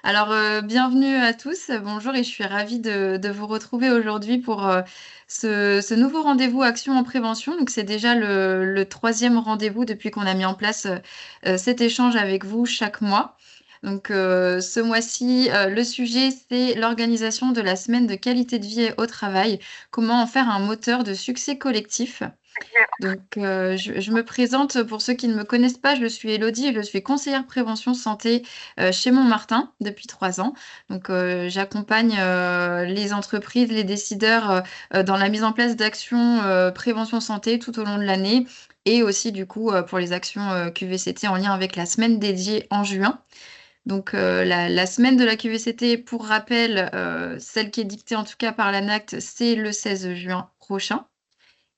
Alors, bienvenue à tous. Bonjour et je suis ravie de vous retrouver aujourd'hui pour ce nouveau rendez-vous Action en prévention. Donc, c'est déjà le troisième rendez-vous depuis qu'on a mis en place cet échange avec vous chaque mois. Donc, ce mois-ci, le sujet, c'est l'organisation de la semaine de qualité de vie au travail. Comment en faire un moteur de succès collectif. Donc, je me présente pour ceux qui ne me connaissent pas, je suis Elodie et je suis conseillère prévention santé chez Montmartin depuis 3 ans. Donc, j'accompagne les entreprises, les décideurs dans la mise en place d'actions prévention santé tout au long de l'année et aussi du coup pour les actions QVCT en lien avec la semaine dédiée en juin. Donc, la semaine de la QVCT, pour rappel, celle qui est dictée en tout cas par l'ANACT, c'est le 16 juin prochain.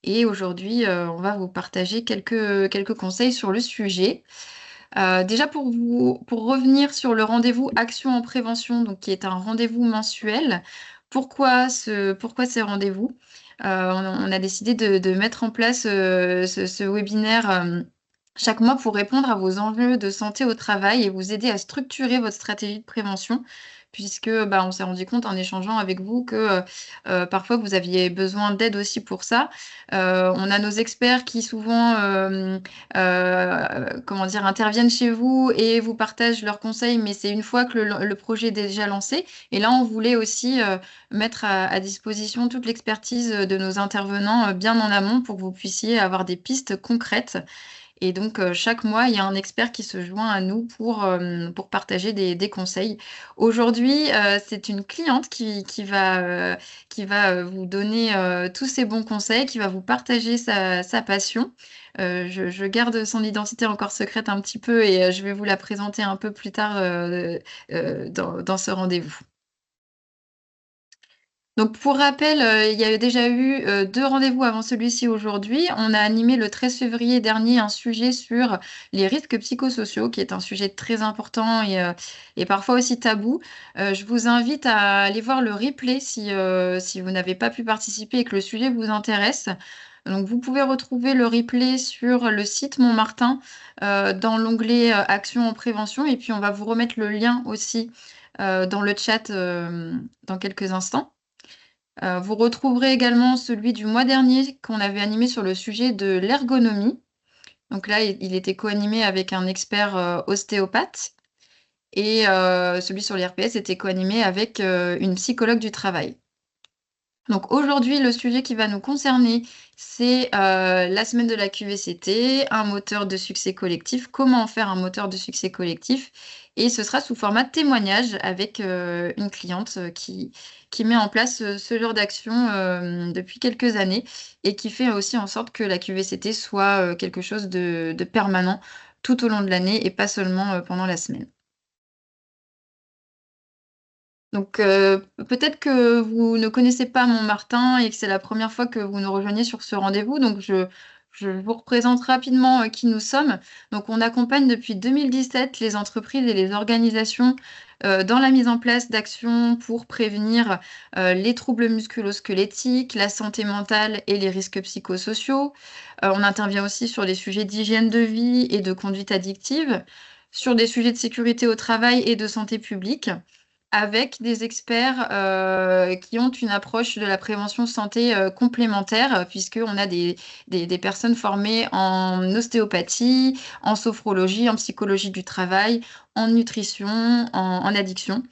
Et aujourd'hui, on va vous partager quelques conseils sur le sujet. Déjà pour revenir sur le rendez-vous Action en prévention, donc qui est un rendez-vous mensuel. Pourquoi ces rendez-vous? On a décidé de mettre en place ce webinaire chaque mois pour répondre à vos enjeux de santé au travail et vous aider à structurer votre stratégie de prévention, puisque bah, on s'est rendu compte en échangeant avec vous que parfois vous aviez besoin d'aide aussi pour ça. On a nos experts qui souvent comment dire, interviennent chez vous et vous partagent leurs conseils, mais c'est une fois que le projet est déjà lancé. Et là, on voulait aussi mettre à disposition toute l'expertise de nos intervenants bien en amont pour que vous puissiez avoir des pistes concrètes. Et donc, chaque mois, il y a un expert qui se joint à nous pour partager des conseils. Aujourd'hui, c'est une cliente qui va vous donner tous ces bons conseils, qui va vous partager sa passion. Je garde son identité encore secrète un petit peu et je vais vous la présenter un peu plus tard dans ce rendez-vous. Donc, pour rappel, il y a déjà eu 2 rendez-vous avant celui-ci aujourd'hui. On a animé le 13 février dernier un sujet sur les risques psychosociaux, qui est un sujet très important et parfois aussi tabou. Je vous invite à aller voir le replay si vous n'avez pas pu participer et que le sujet vous intéresse. Donc, vous pouvez retrouver le replay sur le site Montmartin dans l'onglet Action en prévention. Et puis, on va vous remettre le lien aussi dans le chat dans quelques instants. Vous retrouverez également celui du mois dernier qu'on avait animé sur le sujet de l'ergonomie. Donc là, il était co-animé avec un expert ostéopathe. Et celui sur l'IRPS était co-animé avec une psychologue du travail. Donc aujourd'hui, le sujet qui va nous concerner, c'est la semaine de la QVCT, un moteur de succès collectif, comment en faire un moteur de succès collectif. Et ce sera sous format témoignage avec une cliente qui met en place ce genre d'action depuis quelques années et qui fait aussi en sorte que la QVCT soit quelque chose de permanent tout au long de l'année et pas seulement pendant la semaine. Donc, peut-être que vous ne connaissez pas Montmartin et que c'est la première fois que vous nous rejoignez sur ce rendez-vous. Donc, je vous représente rapidement qui nous sommes. Donc, on accompagne depuis 2017 les entreprises et les organisations dans la mise en place d'actions pour prévenir les troubles musculo-squelettiques, la santé mentale et les risques psychosociaux. On intervient aussi sur des sujets d'hygiène de vie et de conduite addictive, sur des sujets de sécurité au travail et de santé publique avec des experts qui ont une approche de la prévention santé complémentaire, puisqu'on a des personnes formées en ostéopathie, en sophrologie, en psychologie du travail, en nutrition, en addiction.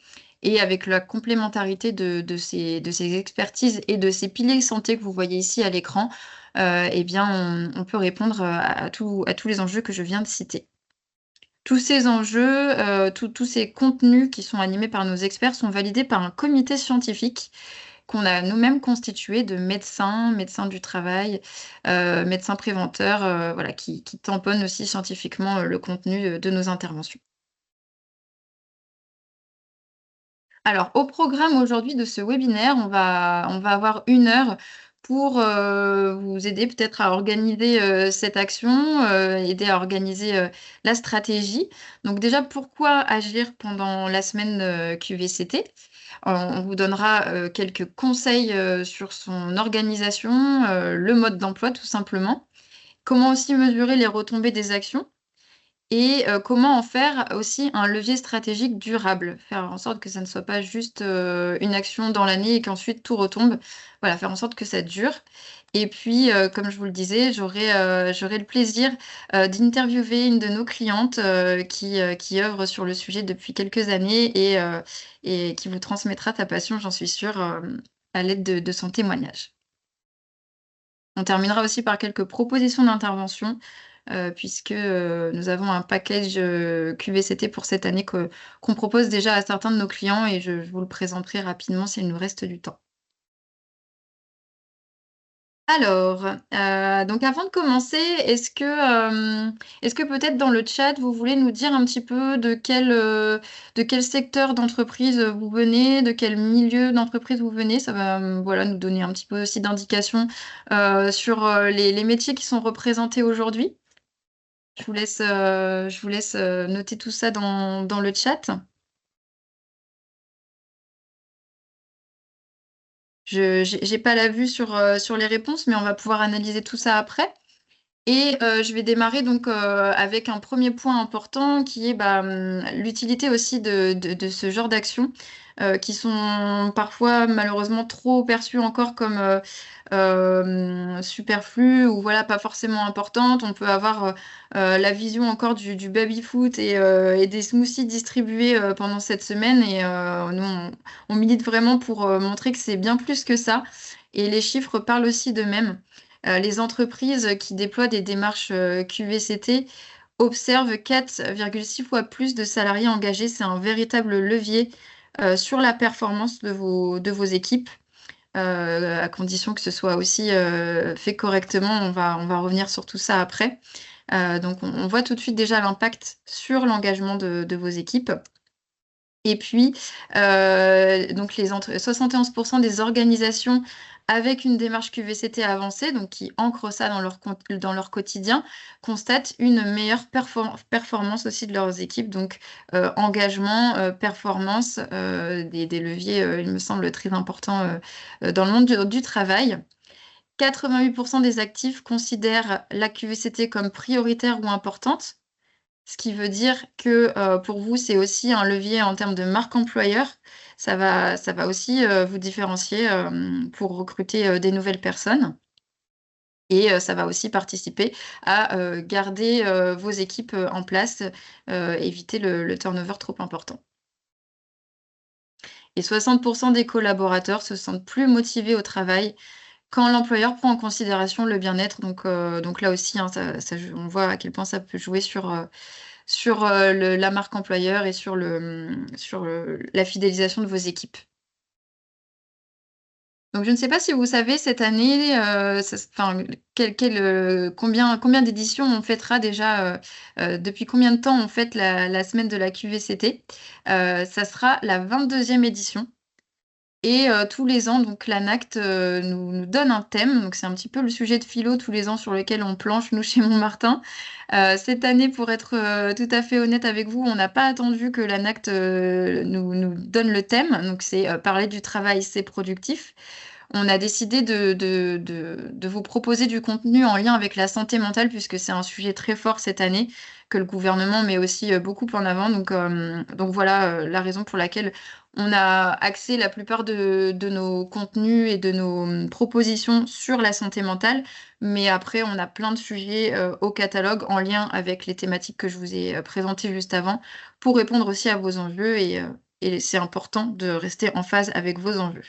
Et avec la complémentarité de ces expertises et de ces piliers santé que vous voyez ici à l'écran, eh bien, on peut répondre à tous les enjeux que je viens de citer. Tous ces enjeux, tous ces contenus qui sont animés par nos experts sont validés par un comité scientifique qu'on a nous-mêmes constitué de médecins, médecins du travail, médecins préventeurs, voilà, qui tamponnent aussi scientifiquement le contenu de nos interventions. Alors, au programme aujourd'hui de ce webinaire, on va avoir 1 heure pour vous aider peut-être à organiser cette action, aider à organiser la stratégie. Donc déjà, pourquoi agir pendant la semaine QVCT? On vous donnera quelques conseils sur son organisation, le mode d'emploi tout simplement. Comment aussi mesurer les retombées des actions et comment en faire aussi un levier stratégique durable, faire en sorte que ça ne soit pas juste une action dans l'année et qu'ensuite tout retombe. Voilà, faire en sorte que ça dure. Et puis, comme je vous le disais, j'aurai le plaisir d'interviewer une de nos clientes qui œuvre sur le sujet depuis quelques années et qui vous transmettra ta passion, j'en suis sûre, à l'aide de son témoignage. On terminera aussi par quelques propositions d'intervention, puisque, nous avons un package, QVCT pour cette année qu'on propose déjà à certains de nos clients et je vous le présenterai rapidement s'il nous reste du temps. Alors, donc avant de commencer, est-ce que peut-être dans le chat, vous voulez nous dire un petit peu de quel secteur d'entreprise, vous venez, de quel milieu d'entreprise vous venez? Ça va, voilà, nous donner un petit peu aussi d'indications, sur, les métiers qui sont représentés aujourd'hui. Je vous laisse, noter tout ça dans le chat. J'ai pas la vue sur les réponses, mais on va pouvoir analyser tout ça après. Et je vais démarrer donc avec un premier point important qui est bah, l'utilité aussi de ce genre d'actions qui sont parfois malheureusement trop perçues encore comme superflues ou voilà, pas forcément importantes. On peut avoir la vision encore du baby-foot et des smoothies distribués pendant cette semaine. Et nous, on milite vraiment pour montrer que c'est bien plus que ça. Et les chiffres parlent aussi d'eux-mêmes. Les entreprises qui déploient des démarches QVCT observent 4,6 fois plus de salariés engagés. C'est un véritable levier sur la performance de vos équipes, à condition que ce soit aussi fait correctement. On va revenir sur tout ça après. Donc, on voit tout de suite déjà l'impact sur l'engagement de vos équipes. Et puis, donc 71% des organisations avec une démarche QVCT avancée, donc qui ancrent ça dans leur quotidien, constatent une meilleure performance aussi de leurs équipes. Donc, engagement, performance, des leviers, il me semble, très importants dans le monde du travail. 88% des actifs considèrent la QVCT comme prioritaire ou importante. Ce qui veut dire que pour vous, c'est aussi un levier en termes de marque employeur. Ça va aussi vous différencier pour recruter des nouvelles personnes. Et ça va aussi participer à garder vos équipes en place, éviter le turnover trop important. Et 60% des collaborateurs se sentent plus motivés au travail quand l'employeur prend en considération le bien-être. Donc là aussi, hein, on voit à quel point ça peut jouer sur la marque employeur et sur la fidélisation de vos équipes. Donc, je ne sais pas si vous savez, cette année, enfin, combien d'éditions on fêtera déjà, depuis combien de temps on fête la semaine de la QVCT. Ça sera la 22e édition. Et tous les ans, donc l'ANACT nous donne un thème. Donc c'est un petit peu le sujet de philo tous les ans sur lequel on planche, nous, chez Montmartin. Cette année, pour être tout à fait honnête avec vous, on n'a pas attendu que l'ANACT nous donne le thème. Donc c'est parler du travail, c'est productif. On a décidé de vous proposer du contenu en lien avec la santé mentale, puisque c'est un sujet très fort cette année, que le gouvernement met aussi beaucoup en avant. Donc voilà la raison pour laquelle on a axé la plupart de nos contenus et de nos propositions sur la santé mentale. Mais après, on a plein de sujets au catalogue en lien avec les thématiques que je vous ai présentées juste avant, pour répondre aussi à vos enjeux. Et c'est important de rester en phase avec vos enjeux.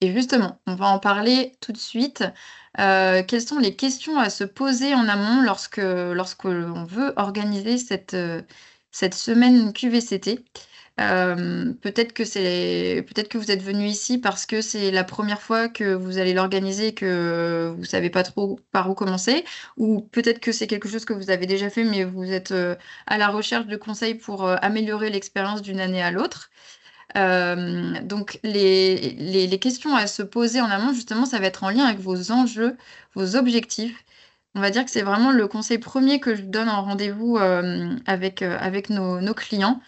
Et justement, on va en parler tout de suite. Quelles sont les questions à se poser en amont lorsque l'on veut organiser cette semaine QVCT? Peut-être que vous êtes venu ici parce que c'est la première fois que vous allez l'organiser et que vous savez pas trop par où commencer, ou peut-être que c'est quelque chose que vous avez déjà fait, mais vous êtes à la recherche de conseils pour améliorer l'expérience d'une année à l'autre. Donc les questions à se poser en amont, justement, ça va être en lien avec vos enjeux, vos objectifs. On va dire que c'est vraiment le conseil premier que je donne en rendez-vous avec nos clients.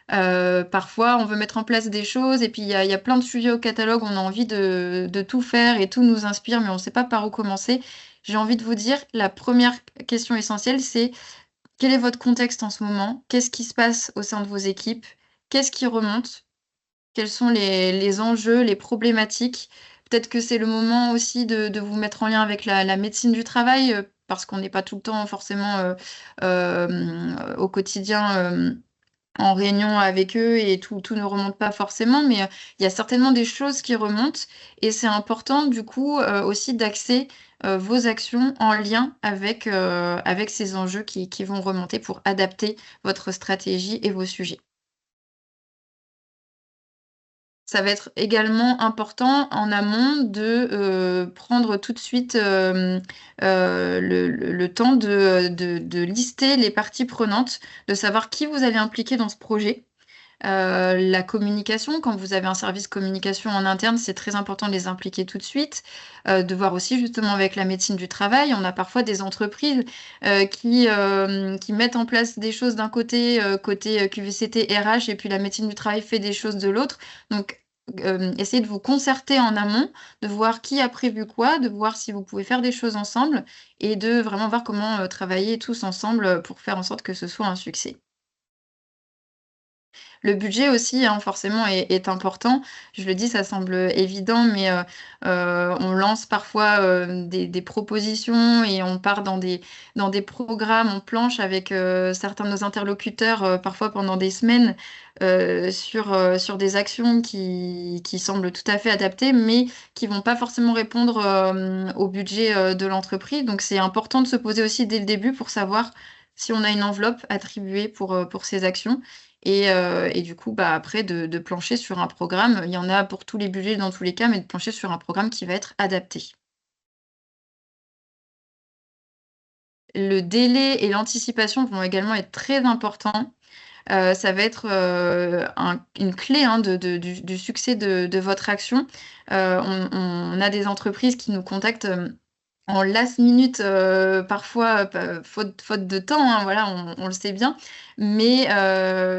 Parfois, on veut mettre en place des choses et puis il y a plein de sujets au catalogue, on a envie de tout faire et tout nous inspire, mais on ne sait pas par où commencer. j'ai envie de vous dire, la première question essentielle, c'est: quel est votre contexte en ce moment? Qu'est-ce qui se passe au sein de vos équipes? Qu'est-ce qui remonte? Quels sont les enjeux, les problématiques? Peut-être que c'est le moment aussi de vous mettre en lien avec la médecine du travail, parce qu'on n'est pas tout le temps forcément, au quotidien, en réunion avec eux et tout ne remonte pas forcément, mais il y a certainement des choses qui remontent et c'est important du coup, aussi d'axer, vos actions en lien avec ces enjeux qui vont remonter pour adapter votre stratégie et vos sujets. Ça va être également important en amont de, prendre tout de suite, le temps de lister les parties prenantes, de savoir qui vous allez impliquer dans ce projet. La communication, quand vous avez un service communication en interne, c'est très important de les impliquer tout de suite. De voir aussi justement avec la médecine du travail, on a parfois des entreprises, qui mettent en place des choses d'un côté, côté, QVCT, RH et puis la médecine du travail fait des choses de l'autre. Donc, essayez de vous concerter en amont, de voir qui a prévu quoi, de voir si vous pouvez faire des choses ensemble et de vraiment voir comment, travailler tous ensemble, pour faire en sorte que ce soit un succès. Le budget aussi, hein, forcément est important. Je le dis, ça semble, évident, mais on lance parfois, des propositions et on part dans des programmes, on planche avec, certains de nos interlocuteurs, parfois pendant des semaines, sur des actions qui semblent tout à fait adaptées, mais qui vont pas forcément répondre, au budget, de l'entreprise. Donc c'est important de se poser aussi dès le début pour savoir si on a une enveloppe attribuée pour ces actions et du coup, bah, après de plancher sur un programme. Il y en a pour tous les budgets dans tous les cas, mais de plancher sur un programme qui va être adapté. Le délai et l'anticipation vont également être très importants. Ça va être, une clé, hein, du succès de votre action. On a des entreprises qui nous contactent, en last minute, parfois, faute de temps, hein, voilà, on le sait bien, mais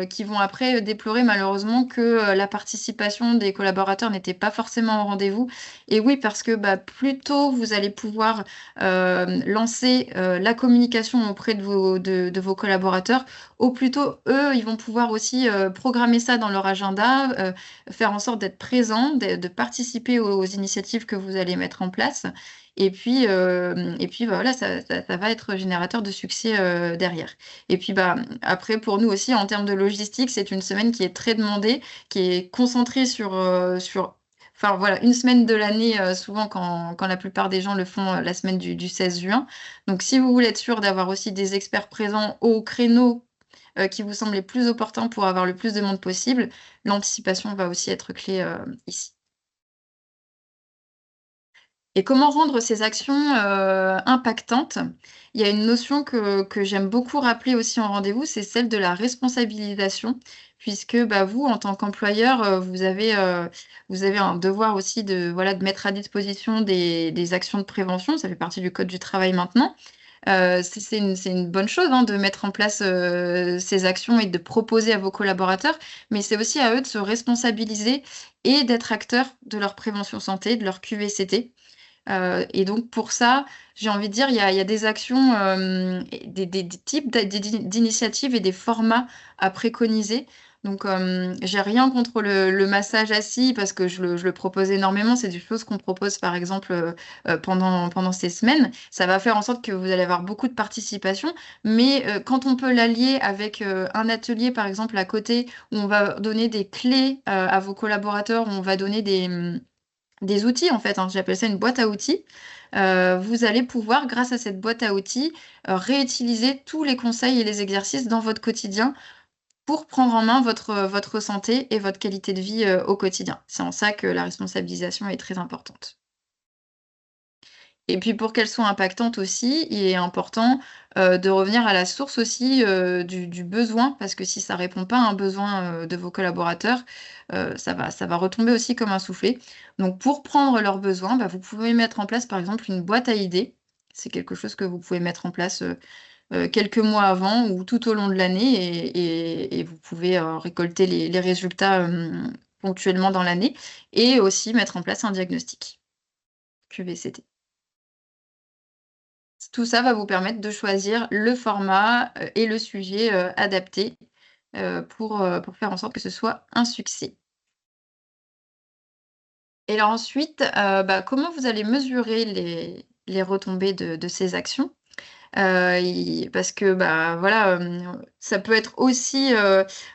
qui vont après déplorer malheureusement que, la participation des collaborateurs n'était pas forcément au rendez-vous et oui, parce que, bah, plus tôt vous allez pouvoir, lancer, la communication auprès de vos collaborateurs, au plus tôt eux, ils vont pouvoir aussi, programmer ça dans leur agenda, faire en sorte d'être présents, de participer aux initiatives que vous allez mettre en place et puis, bah, voilà, ça va être générateur de succès, derrière. Et puis, bah, après pour nous aussi en termes de logistique, c'est une semaine qui est très demandée, qui est concentrée sur enfin voilà, une semaine de l'année, souvent quand la plupart des gens le font, la semaine du 16 juin. Donc si vous voulez être sûr d'avoir aussi des experts présents au créneau, qui vous semble les plus opportun pour avoir le plus de monde possible, l'anticipation va aussi être clé, ici. Et comment rendre ces actions, impactantes? Il y a une notion que j'aime beaucoup rappeler aussi en rendez-vous, c'est celle de la responsabilisation puisque, bah, vous, en tant qu'employeur, vous avez un devoir aussi de, voilà, de mettre à disposition des actions de prévention. Ça fait partie du code du travail maintenant. C'est une bonne chose, hein, de mettre en place, ces actions et de proposer à vos collaborateurs, mais c'est aussi à eux de se responsabiliser et d'être acteurs de leur prévention santé, de leur QVCT. Et donc pour ça, j'ai envie de dire, il y a des actions, et des types d'initiatives et des formats à préconiser. Donc, j'ai rien contre le massage assis parce que je le propose énormément. C'est des choses qu'on propose par exemple, pendant ces semaines. Ça va faire en sorte que vous allez avoir beaucoup de participation, mais, quand on peut l'allier avec, un atelier par exemple à côté où on va donner des clés, à vos collaborateurs, où on va donner des outils en fait, hein, j'appelle ça une boîte à outils. Vous allez pouvoir, grâce à cette boîte à outils, réutiliser tous les conseils et les exercices dans votre quotidien pour prendre en main votre santé et votre qualité de vie, au quotidien. C'est en ça que la responsabilisation est très importante. Et puis pour qu'elle soit impactante aussi, il est important, de revenir à la source aussi, du besoin parce que si ça répond pas à un besoin, de vos collaborateurs, ça va retomber aussi comme un soufflé. Donc pour prendre leurs besoins, bah, vous pouvez mettre en place par exemple une boîte à idées. C'est quelque chose que vous pouvez mettre en place, quelques mois avant ou tout au long de l'année et vous pouvez, récolter les résultats, ponctuellement dans l'année et aussi mettre en place un diagnostic QVCT. Tout ça va vous permettre de choisir le format, et le sujet, adapté, pour faire en sorte que ce soit un succès. Et alors ensuite, comment vous allez mesurer les retombées de ces actions? Il parce que, voilà, ça peut être aussi,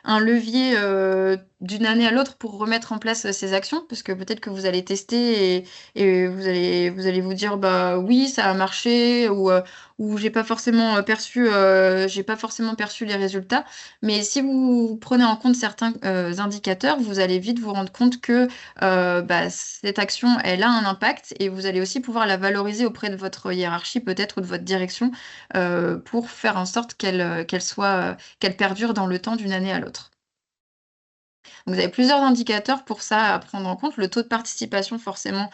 un levier, d'une année à l'autre pour remettre en place, ces actions. Parce que peut-être que vous allez tester et vous allez vous dire: «Bah, oui, ça a marché» ou «J'ai pas forcément perçu les résultats». Mais si vous prenez en compte certains, indicateurs, vous allez vite vous rendre compte que, cette action, elle a un impact et vous allez aussi pouvoir la valoriser auprès de votre hiérarchie peut-être ou de votre direction pour faire en sorte qu'elle perdure dans le temps d'une année à l'autre. Donc vous avez plusieurs indicateurs pour ça à prendre en compte. Le taux de participation forcément,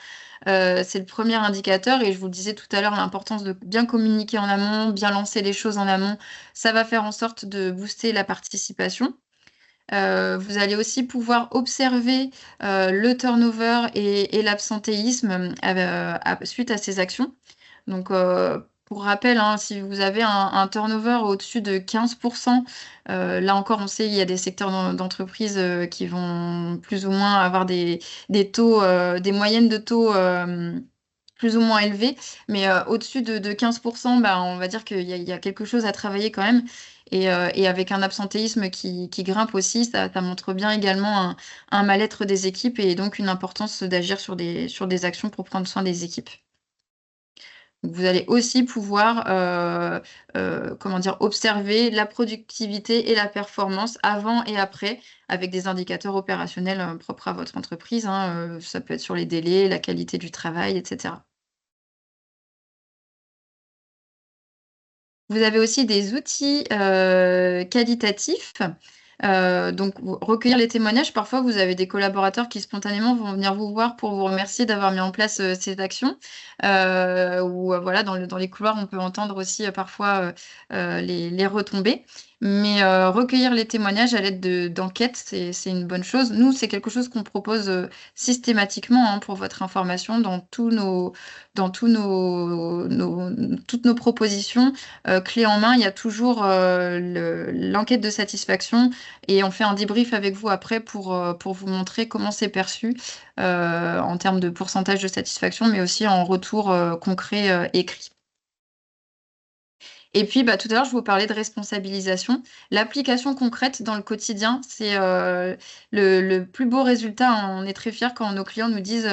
c'est le premier indicateur et je vous le disais tout à l'heure, l'importance de bien communiquer en amont, bien lancer les choses en amont, ça va faire en sorte de booster la participation. Vous allez aussi pouvoir observer, le turnover et l'absentéisme, suite à ces actions. Donc, pour rappel, hein, si vous avez un turnover au-dessus de 15, là encore, on sait, il y a des secteurs d'entreprise, qui vont plus ou moins avoir des taux, des moyennes de taux, plus ou moins élevés. Mais, au-dessus de 15, on va dire qu'il y a quelque chose à travailler quand même et avec un absentéisme qui grimpe aussi, ça montre bien également un mal-être des équipes et donc une importance d'agir sur des actions pour prendre soin des équipes. Donc vous allez aussi pouvoir, comment dire? Observer la productivité et la performance avant et après avec des indicateurs opérationnels, propres à votre entreprise, hein, ça peut être sur les délais, la qualité du travail et cetera. Vous avez aussi des outils, qualitatifs, donc vous recueillir les témoignages. Parfois, vous avez des collaborateurs qui spontanément vont venir vous voir pour vous remercier d'avoir mis en place, ces actions, ou voilà, dans les couloirs, on peut entendre aussi, parfois, les retombées. Mais, recueillir les témoignages à l'aide d'enquêtes, c'est une bonne chose. Nous, c'est quelque chose qu'on propose, systématiquement, hein, pour votre information dans toutes nos propositions. Clé en main, il y a toujours, l'enquête de satisfaction et on fait un débrief avec vous après pour vous montrer comment c'est perçu, en termes de pourcentage de satisfaction, mais aussi en retour, concret, écrit. Et puis, tout à l'heure, je vous parlais de responsabilisation. L'application concrète dans le quotidien, c'est, le plus beau résultat. On est très fiers quand nos clients nous disent,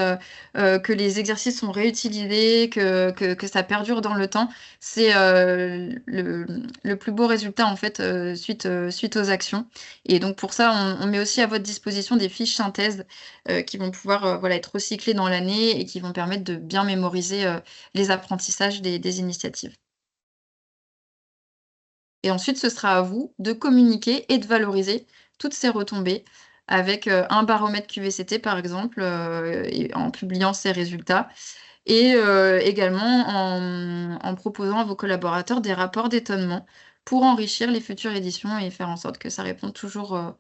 que les exercices sont réutilisés, que ça perdure dans le temps. C'est, le plus beau résultat, en fait, suite aux actions et donc pour ça, on met aussi à votre disposition des fiches synthèses, qui vont pouvoir, voilà, être recyclées dans l'année et qui vont permettre de bien mémoriser, les apprentissages des initiatives. Et ensuite, ce sera à vous de communiquer et de valoriser toutes ces retombées avec, un baromètre QVCT par exemple, et en publiant ces résultats et également en proposant à vos collaborateurs des rapports d'étonnement pour enrichir les futures éditions et faire en sorte que ça réponde toujours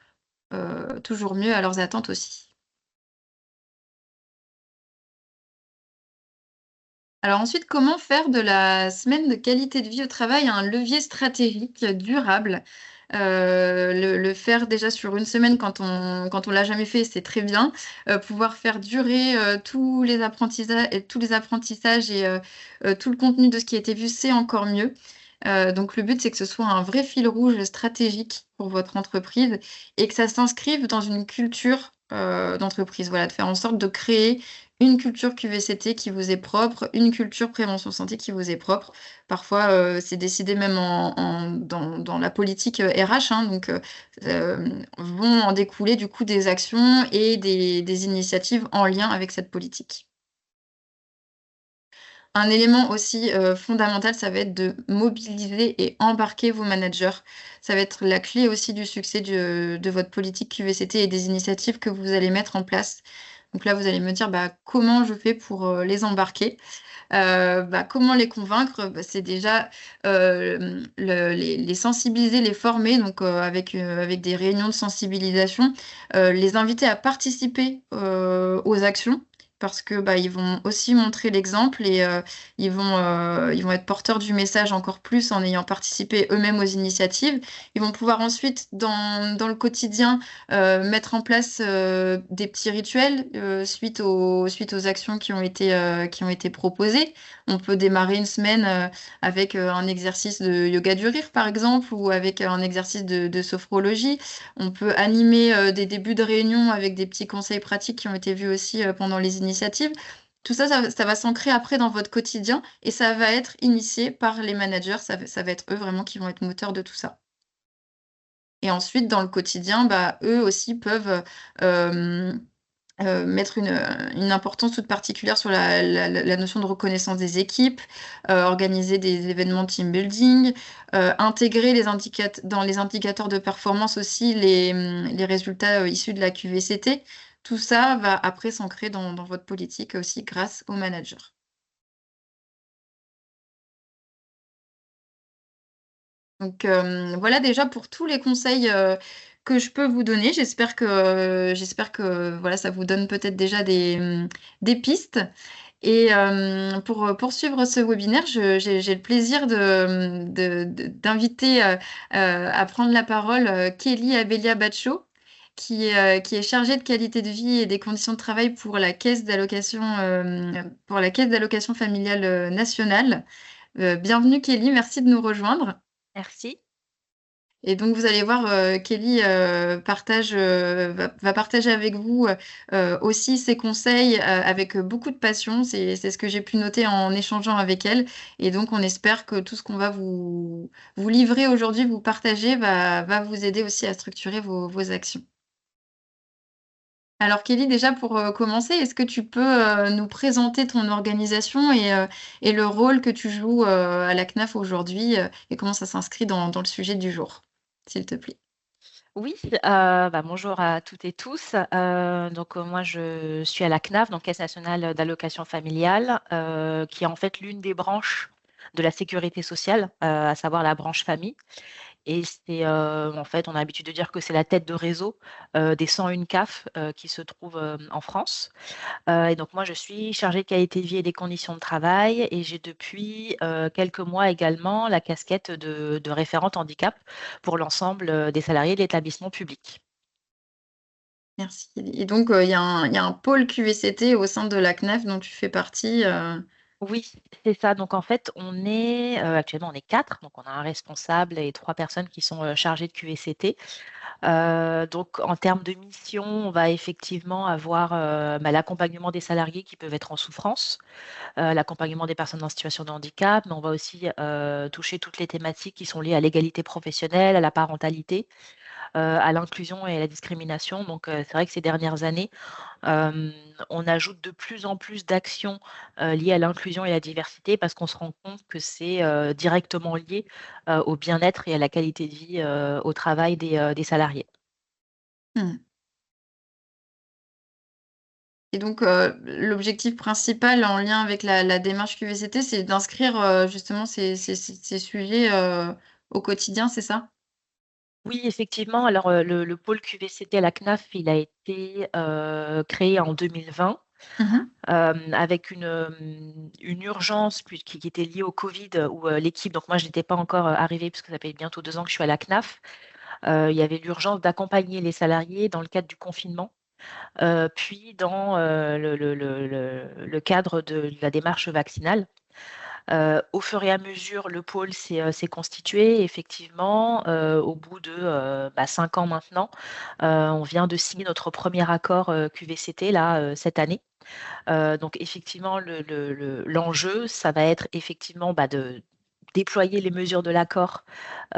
mieux à leurs attentes aussi. Alors ensuite, comment faire de la semaine de qualité de vie au travail un levier stratégique durable? Le faire déjà sur une semaine quand on l'a jamais fait, c'est très bien. Pouvoir faire durer, tous les apprentissages et tout le contenu de ce qui a été vu, c'est encore mieux. Donc le but, c'est que ce soit un vrai fil rouge stratégique pour votre entreprise et que ça s'inscrive dans une culture, d'entreprise. Voilà, de faire en sorte de créer une culture QVCT qui vous est propre, une culture prévention santé qui vous est propre. Parfois, c'est décidé même dans la politique, RH, hein, donc vont en découler du coup des actions et des initiatives en lien avec cette politique. Un élément aussi, fondamental, ça va être de mobiliser et embarquer vos managers. Ça va être la clé aussi du succès de votre politique QVCT et des initiatives que vous allez mettre en place. Donc là, vous allez me dire: comment je fais pour, les embarquer?» Comment les convaincre? C'est déjà, les sensibiliser, les former donc, avec des réunions de sensibilisation, les inviter à participer, aux actions parce que bah, ils vont aussi montrer l'exemple et ils vont être porteurs du message encore plus en ayant participé eux-mêmes aux initiatives. Ils vont pouvoir ensuite, dans le quotidien, mettre en place des petits rituels suite aux actions qui ont été proposées. On peut démarrer une semaine avec un exercice de yoga du rire, par exemple, ou avec un exercice de sophrologie. On peut animer des débuts de réunion avec des petits conseils pratiques qui ont été vus aussi pendant les initiatives. Tout ça, ça va s'ancrer après dans votre quotidien et ça va être initié par les managers. Ça va être eux vraiment qui vont être moteurs de tout ça. Et ensuite, dans le quotidien, bah, eux aussi peuvent mettre une importance toute particulière sur la notion de reconnaissance des équipes, organiser des événements de team building, intégrer dans les indicateurs de performance aussi les résultats issus de la QVCT. Tout ça va après s'ancrer dans votre politique aussi grâce aux managers. Donc voilà déjà pour tous les conseils que je peux vous donner. J'espère que voilà, ça vous donne peut-être déjà des pistes. Et pour poursuivre ce webinaire, j'ai le plaisir d'inviter à prendre la parole Kelly Abelia Bacho, qui est chargée de qualité de vie et des conditions de travail pour la caisse d'allocation familiale nationale. Bienvenue Kelly, merci de nous rejoindre. Merci. Et donc, vous allez voir, Kelly va partager avec vous aussi ses conseils avec beaucoup de passion. C'est ce que j'ai pu noter en échangeant avec elle. Et donc, on espère que tout ce qu'on va vous livrer aujourd'hui, vous partager, va vous aider aussi à structurer vos actions. Alors, Kelly, déjà pour commencer, est-ce que tu peux nous présenter ton organisation et le rôle que tu joues à la CNAF aujourd'hui et comment ça s'inscrit dans le sujet du jour, s'il te plaît? Oui, bonjour à toutes et tous. Moi, je suis à la CNAF, donc Caisse nationale d'allocation familiale, qui est en fait l'une des branches de la sécurité sociale, à savoir la branche famille. Et c'est, en fait, on a l'habitude de dire que c'est la tête de réseau, des 101 CAF, qui se trouvent, en France. Et donc moi, je suis chargée de qualité de vie et des conditions de travail et j'ai depuis, quelques mois également la casquette de référente handicap pour l'ensemble, des salariés de l'établissement public. Merci. Et donc, il y a un pôle QVCT au sein de la CNAF dont tu fais partie. Oui, c'est ça. Donc en fait, actuellement on est 4, donc on a un responsable et 3 personnes qui sont, chargées de QVCT. Donc en termes de mission, on va effectivement avoir, l'accompagnement des salariés qui peuvent être en souffrance, l'accompagnement des personnes en situation de handicap, mais on va aussi, toucher toutes les thématiques qui sont liées à l'égalité professionnelle, à la parentalité, à l'inclusion et à la discrimination. Donc, c'est vrai que ces dernières années, hem, on ajoute de plus en plus d'actions, liées à l'inclusion et à la diversité parce qu'on se rend compte que c'est, directement lié, au bien-être et à la qualité de vie, au travail des salariés. Mmh. Et donc, l'objectif principal en lien avec la démarche QVCT, c'est d'inscrire, justement ces sujets, au quotidien, c'est ça? Oui, effectivement, alors, le pôle QVCT à la CNAF, il a été, créé en 2020. Mmh. Avec une urgence qui était liée au Covid, où, l'équipe donc moi je n'étais pas encore, arrivée puisque ça fait bientôt 2 ans que je suis à la CNAF. Il y avait l'urgence d'accompagner les salariés dans le cadre du confinement, puis dans, le cadre de la démarche vaccinale. Au fur et à mesure, le pôle s'est constitué effectivement, au bout de, 5 ans maintenant, on vient de signer notre premier accord, QVCT là, cette année. Donc effectivement, l'enjeu, ça va être effectivement, de déployer les mesures de l'accord, qui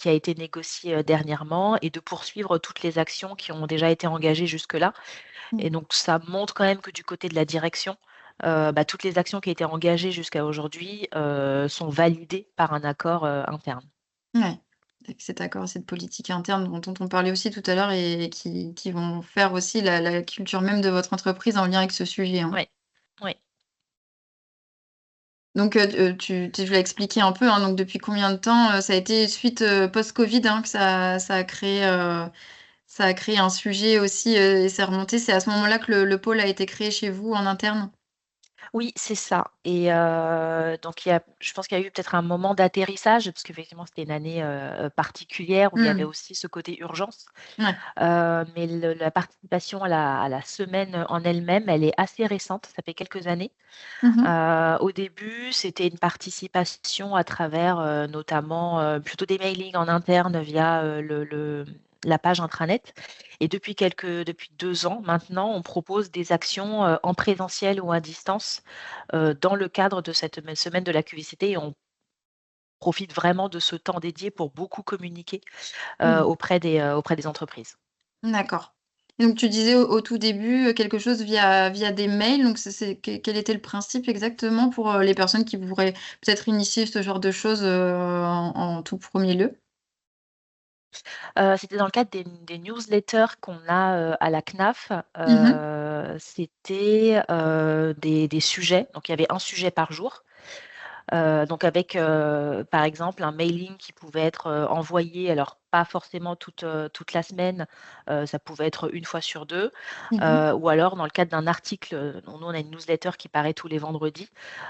a été négocié, dernièrement et de poursuivre toutes les actions qui ont déjà été engagées jusque-là. Mmh. Et donc ça montre quand même que du côté de la direction, toutes les actions qui étaient engagées jusqu'à aujourd'hui, sont validées par un accord, interne. Ouais. Avec cet accord, cette politique interne dont on parlait aussi tout à l'heure et qui vont faire aussi la culture même de votre entreprise en lien avec ce sujet, hein. Oui, oui. Donc, tu l'as expliqué un peu, hein, donc depuis combien de temps, ça a été suite, post-Covid, hein, que ça a créé, Ça a créé un sujet aussi, et c'est remonté. C'est à ce moment-là que le pôle a été créé chez vous en interne? Oui, c'est ça et donc je pense qu'il y a eu peut-être un moment d'atterrissage parce qu'effectivement, c'était une année, particulière où il y avait Mmh. aussi ce côté urgence. Ouais. Mais la participation à la semaine en elle-même, elle est assez récente, ça fait quelques années. Mmh mh. Au début, c'était une participation à travers, notamment, plutôt des mailings en interne via, la page intranet et depuis 2 ans maintenant, on propose des actions, en présentiel ou à distance, dans le cadre de cette semaine de la QVCT et on profite vraiment de ce temps dédié pour beaucoup communiquer, Mmh. auprès des entreprises. D'accord. Et donc tu disais au tout début, quelque chose via des mails, donc c'est quel était le principe exactement pour, les personnes qui voudraient peut-être initier ce genre de choses, en tout premier lieu? C'était dans le cadre des newsletters qu'on a, à la CNAF. Mmh mh. C'était, des sujets, donc il y avait un sujet par jour. Donc avec, par exemple, un mailing qui pouvait être, envoyé, alors pas forcément toute la semaine, ça pouvait être une fois sur 2, Mmh mh. ou alors dans le cadre d'un article, nous on a une newsletter qui paraît tous les vendredis,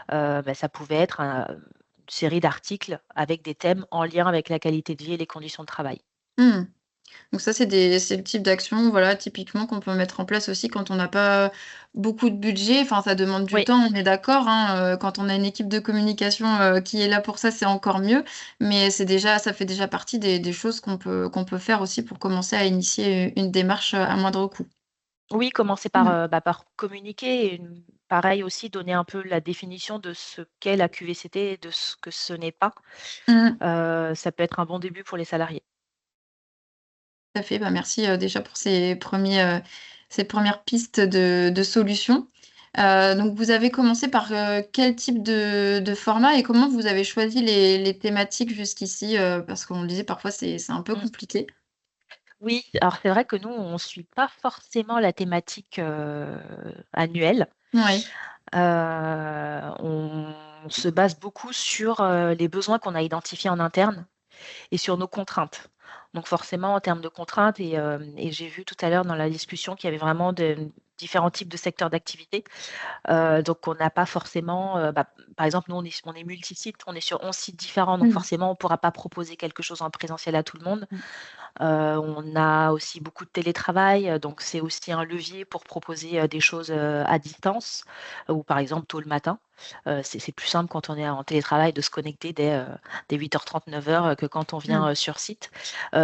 ça pouvait être une série d'articles avec des thèmes en lien avec la qualité de vie et les conditions de travail. Mmh. Donc ça, c'est le type d'action, voilà, typiquement qu'on peut mettre en place aussi quand on n'a pas beaucoup de budget. Enfin, ça demande du Oui. temps, on est d'accord, hein, quand on a une équipe de communication, qui est là pour ça, c'est encore mieux. Mais ça fait déjà partie des choses qu'on peut faire aussi pour commencer à initier une démarche, à moindre coût. Oui, commencer par, Mmh. par communiquer et pareil aussi donner un peu la définition de ce qu'est la QVCT et de ce que ce n'est pas. Mmh. Ça peut être un bon début pour les salariés. Tout à fait, bah, merci, déjà pour ces premières pistes de solutions. Donc vous avez commencé par, quel type de format et comment vous avez choisi les thématiques jusqu'ici? Parce qu'on le disait parfois c'est un peu Mmh. compliqué. Oui, alors c'est vrai que nous, on suit pas forcément la thématique, annuelle. Oui. On se base beaucoup sur, les besoins qu'on a identifiés en interne et sur nos contraintes. Donc forcément, en termes de contraintes et j'ai vu tout à l'heure dans la discussion qu'il y avait vraiment de différents types de secteurs d'activité. Donc on n'a pas forcément, par exemple, nous, on est multi-sites, on est sur 11 sites différents, donc Mmh. forcément, on ne pourra pas proposer quelque chose en présentiel à tout le monde. Mmh. On a aussi beaucoup de télétravail, donc c'est aussi un levier pour proposer, des choses, à distance ou par exemple tôt le matin. C'est plus simple quand on est en télétravail de se connecter dès 8h30, 9h, que quand on vient, Mmh. sur site.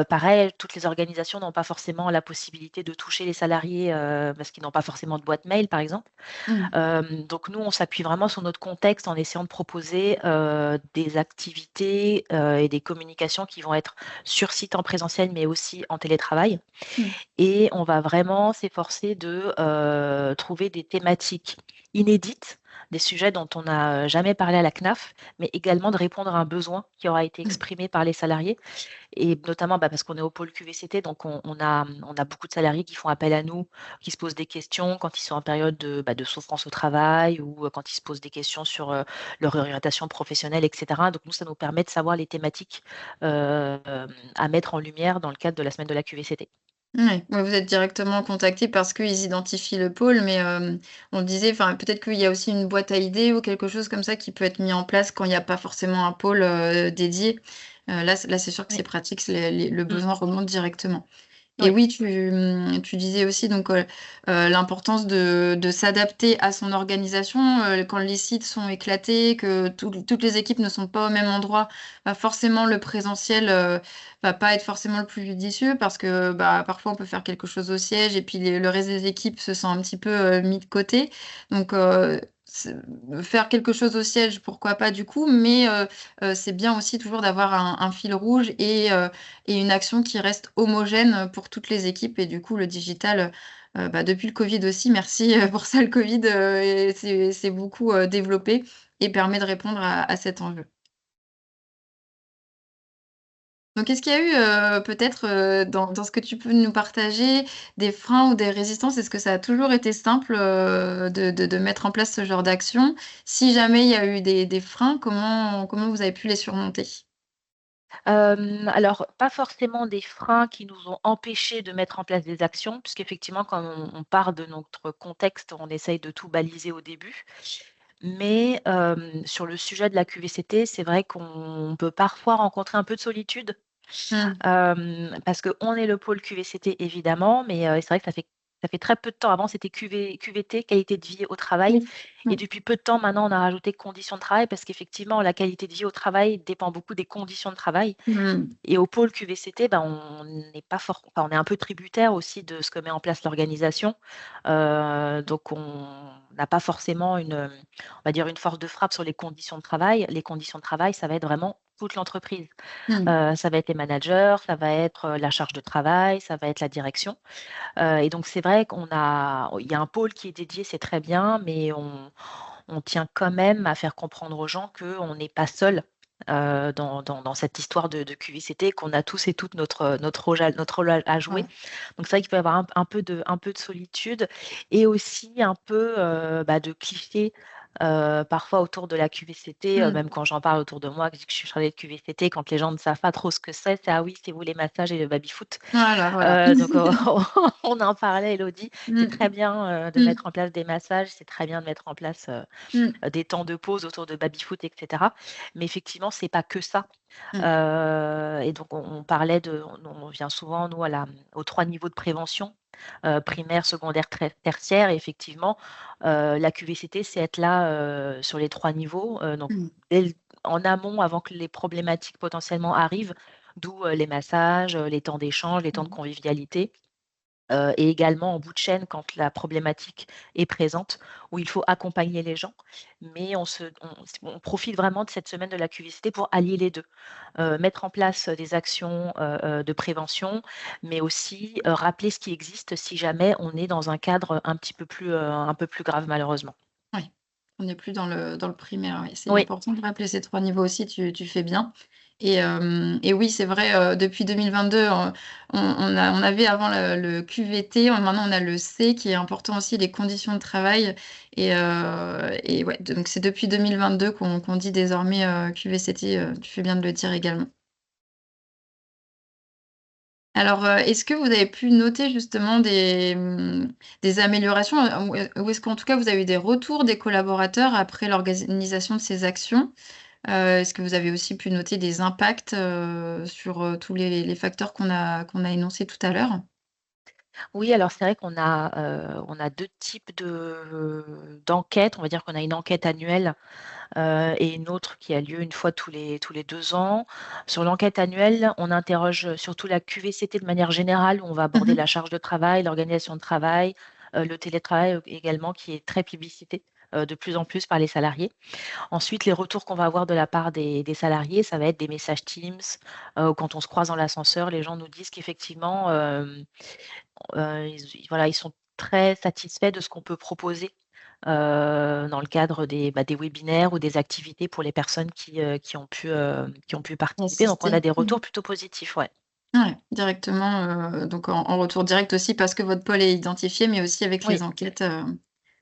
Pareil, toutes les organisations n'ont pas forcément la possibilité de toucher les salariés, parce qu'ils n'ont pas forcément de boîte mail, par exemple. Mmh. Donc nous, on s'appuie vraiment sur notre contexte en essayant de proposer, des activités, et des communications qui vont être sur site en présentiel, mais aussi en télétravail Mmh. et on va vraiment s'efforcer de, trouver des thématiques inédites, des sujets dont on n'a jamais parlé à la CNAF, mais également de répondre à un besoin qui aura été Mmh. exprimé par les salariés et notamment, parce qu'on est au pôle QVCT, donc on a beaucoup de salariés qui font appel à nous, qui se posent des questions quand ils sont en période de souffrance au travail ou, quand ils se posent des questions sur, leur orientation professionnelle et cetera. Donc nous, ça nous permet de savoir les thématiques, hem, à mettre en lumière dans le cadre de la semaine de la QVCT. Ouais, ouais, vous êtes directement contactés parce qu'ils identifient le pôle, mais on disait, enfin, peut-être qu'il y a aussi une boîte à idées ou quelque chose comme ça qui peut être mis en place quand il y a pas forcément un pôle, dédié. Là, c'est sûr que c'est Oui. pratique, le Mmh. besoin remonte directement. Et Oui. oui, tu disais aussi donc, l'importance de s'adapter à son organisation, quand les sites sont éclatés, que toutes les équipes ne sont pas au même endroit, bah, forcément le présentiel, va pas être forcément le plus judicieux parce que, bah, parfois on peut faire quelque chose au siège et puis le reste des équipes se sent un petit peu, mis de côté. Donc, c'est faire quelque chose au siège, pourquoi pas du coup, mais c'est bien aussi toujours d'avoir un fil rouge et une action qui reste homogène pour toutes les équipes et du coup le digital, bah, depuis le covid aussi, merci, pour ça le covid, s'est beaucoup, développé et permet de répondre à cet enjeu. Donc est-ce qu'il y a eu, peut-être, dans ce que tu peux nous partager, des freins ou des résistances? Est-ce que ça a toujours été simple, de mettre en place ce genre d'action? Si jamais il y a eu des freins, comment vous avez pu les surmonter? Alors, pas forcément des freins qui nous ont empêchés de mettre en place des actions, puisqu'effectivement, quand on part de notre contexte, on essaye de tout baliser au début. Mais, sur le sujet de la QVCT, c'est vrai qu'on peut parfois rencontrer un peu de solitude. Mmh. Parce qu'on est le pôle QVCT évidemment, mais c'est vrai que ça fait très peu de temps. Avant, c'était QVT, qualité de vie au travail, Oui. et Mmh. depuis peu de temps maintenant, on a rajouté conditions de travail parce qu'effectivement, la qualité de vie au travail dépend beaucoup des conditions de travail. Mmh. Et au pôle QVCT, ben, on est un peu tributaire aussi de ce que met en place l'organisation. Donc on n'a pas forcément on va dire une force de frappe sur les conditions de travail. Les conditions de travail, ça va être vraiment toute l'entreprise. Mmh. Ça va être les managers, ça va être, la charge de travail, ça va être la direction. Et donc c'est vrai il y a un pôle qui est dédié, c'est très bien, mais on tient quand même à faire comprendre aux gens qu'on n'est pas seul, dans cette histoire de QVCT, qu'on a tous et toutes notre rôle à jouer. Ouais. Donc c'est vrai qu'il peut y avoir un peu de solitude et aussi un peu, de clichés, parfois autour de la QVCT, Mmh. même quand j'en parle autour de moi, que je suis chargée de QVCT, quand les gens ne savent pas trop ce que c'est: «Ah oui, c'est vous les massages et le baby-foot». Voilà, voilà. Donc on en parlait, Élodie. C'est très Mmh. bien, de Mmh. mettre en place des massages, c'est très bien de mettre en place, Mmh. des temps de pause autour de baby-foot et cetera. Mais effectivement, c'est pas que ça. Mmh. Et donc on parlait on vient souvent nous aux 3 niveaux de prévention, primaire, secondaire, tertiaire, et effectivement, la QVCT, c'est être là, sur les 3 niveaux, donc Mmh. dès l en amont, avant que les problématiques potentiellement arrivent, d'où, les massages, les temps d'échange, les temps de Mmh. convivialité. Et également en bout de chaîne quand la problématique est présente, où il faut accompagner les gens. Mais on profite vraiment de cette semaine de la QVCT pour allier les 2, mettre en place des actions, de prévention, mais aussi, rappeler ce qui existe si jamais on est dans un cadre un peu plus grave malheureusement. Oui. On n'est plus dans le primaire, oui. C'est Oui, important de rappeler ces 3 niveaux aussi, tu fais bien et oui, c'est vrai, depuis 2022, on avait avant le QVT, maintenant on a le C qui est important aussi, les conditions de travail et ouais, donc c'est depuis 2022 qu'on dit désormais, QVCT, tu fais bien de le dire également. Alors, est-ce que vous avez pu noter justement des améliorations, ou est-ce qu'en tout cas vous avez eu des retours des collaborateurs après l'organisation de ces actions? Est-ce que vous avez aussi pu noter des impacts, sur, tous les facteurs qu'on a énoncés tout à l'heure? oui, alors c'est vrai qu'on a 2 types d'enquêtes. On va dire qu'on a une enquête annuelle, et une autre qui a lieu une fois tous les 2 ans. Sur l'enquête annuelle, on interroge surtout la QVCT de manière générale, où on va aborder Mmh. la charge de travail, l'organisation de travail, le télétravail, également, qui est très publicité, de plus en plus par les salariés. Ensuite, les retours qu'on va avoir de la part des salariés, ça va être des messages Teams, ou quand on se croise dans l'ascenseur, les gens nous disent qu'effectivement, voilà, ils sont très satisfaits de ce qu'on peut proposer, dans le cadre des webinaires ou des activités pour les personnes qui ont pu participer. Donc on a Assister. des Mmh. retours plutôt positifs, ouais. Ouais, directement, donc en retour direct aussi parce que votre pôle est identifié, mais aussi avec Oui. les enquêtes,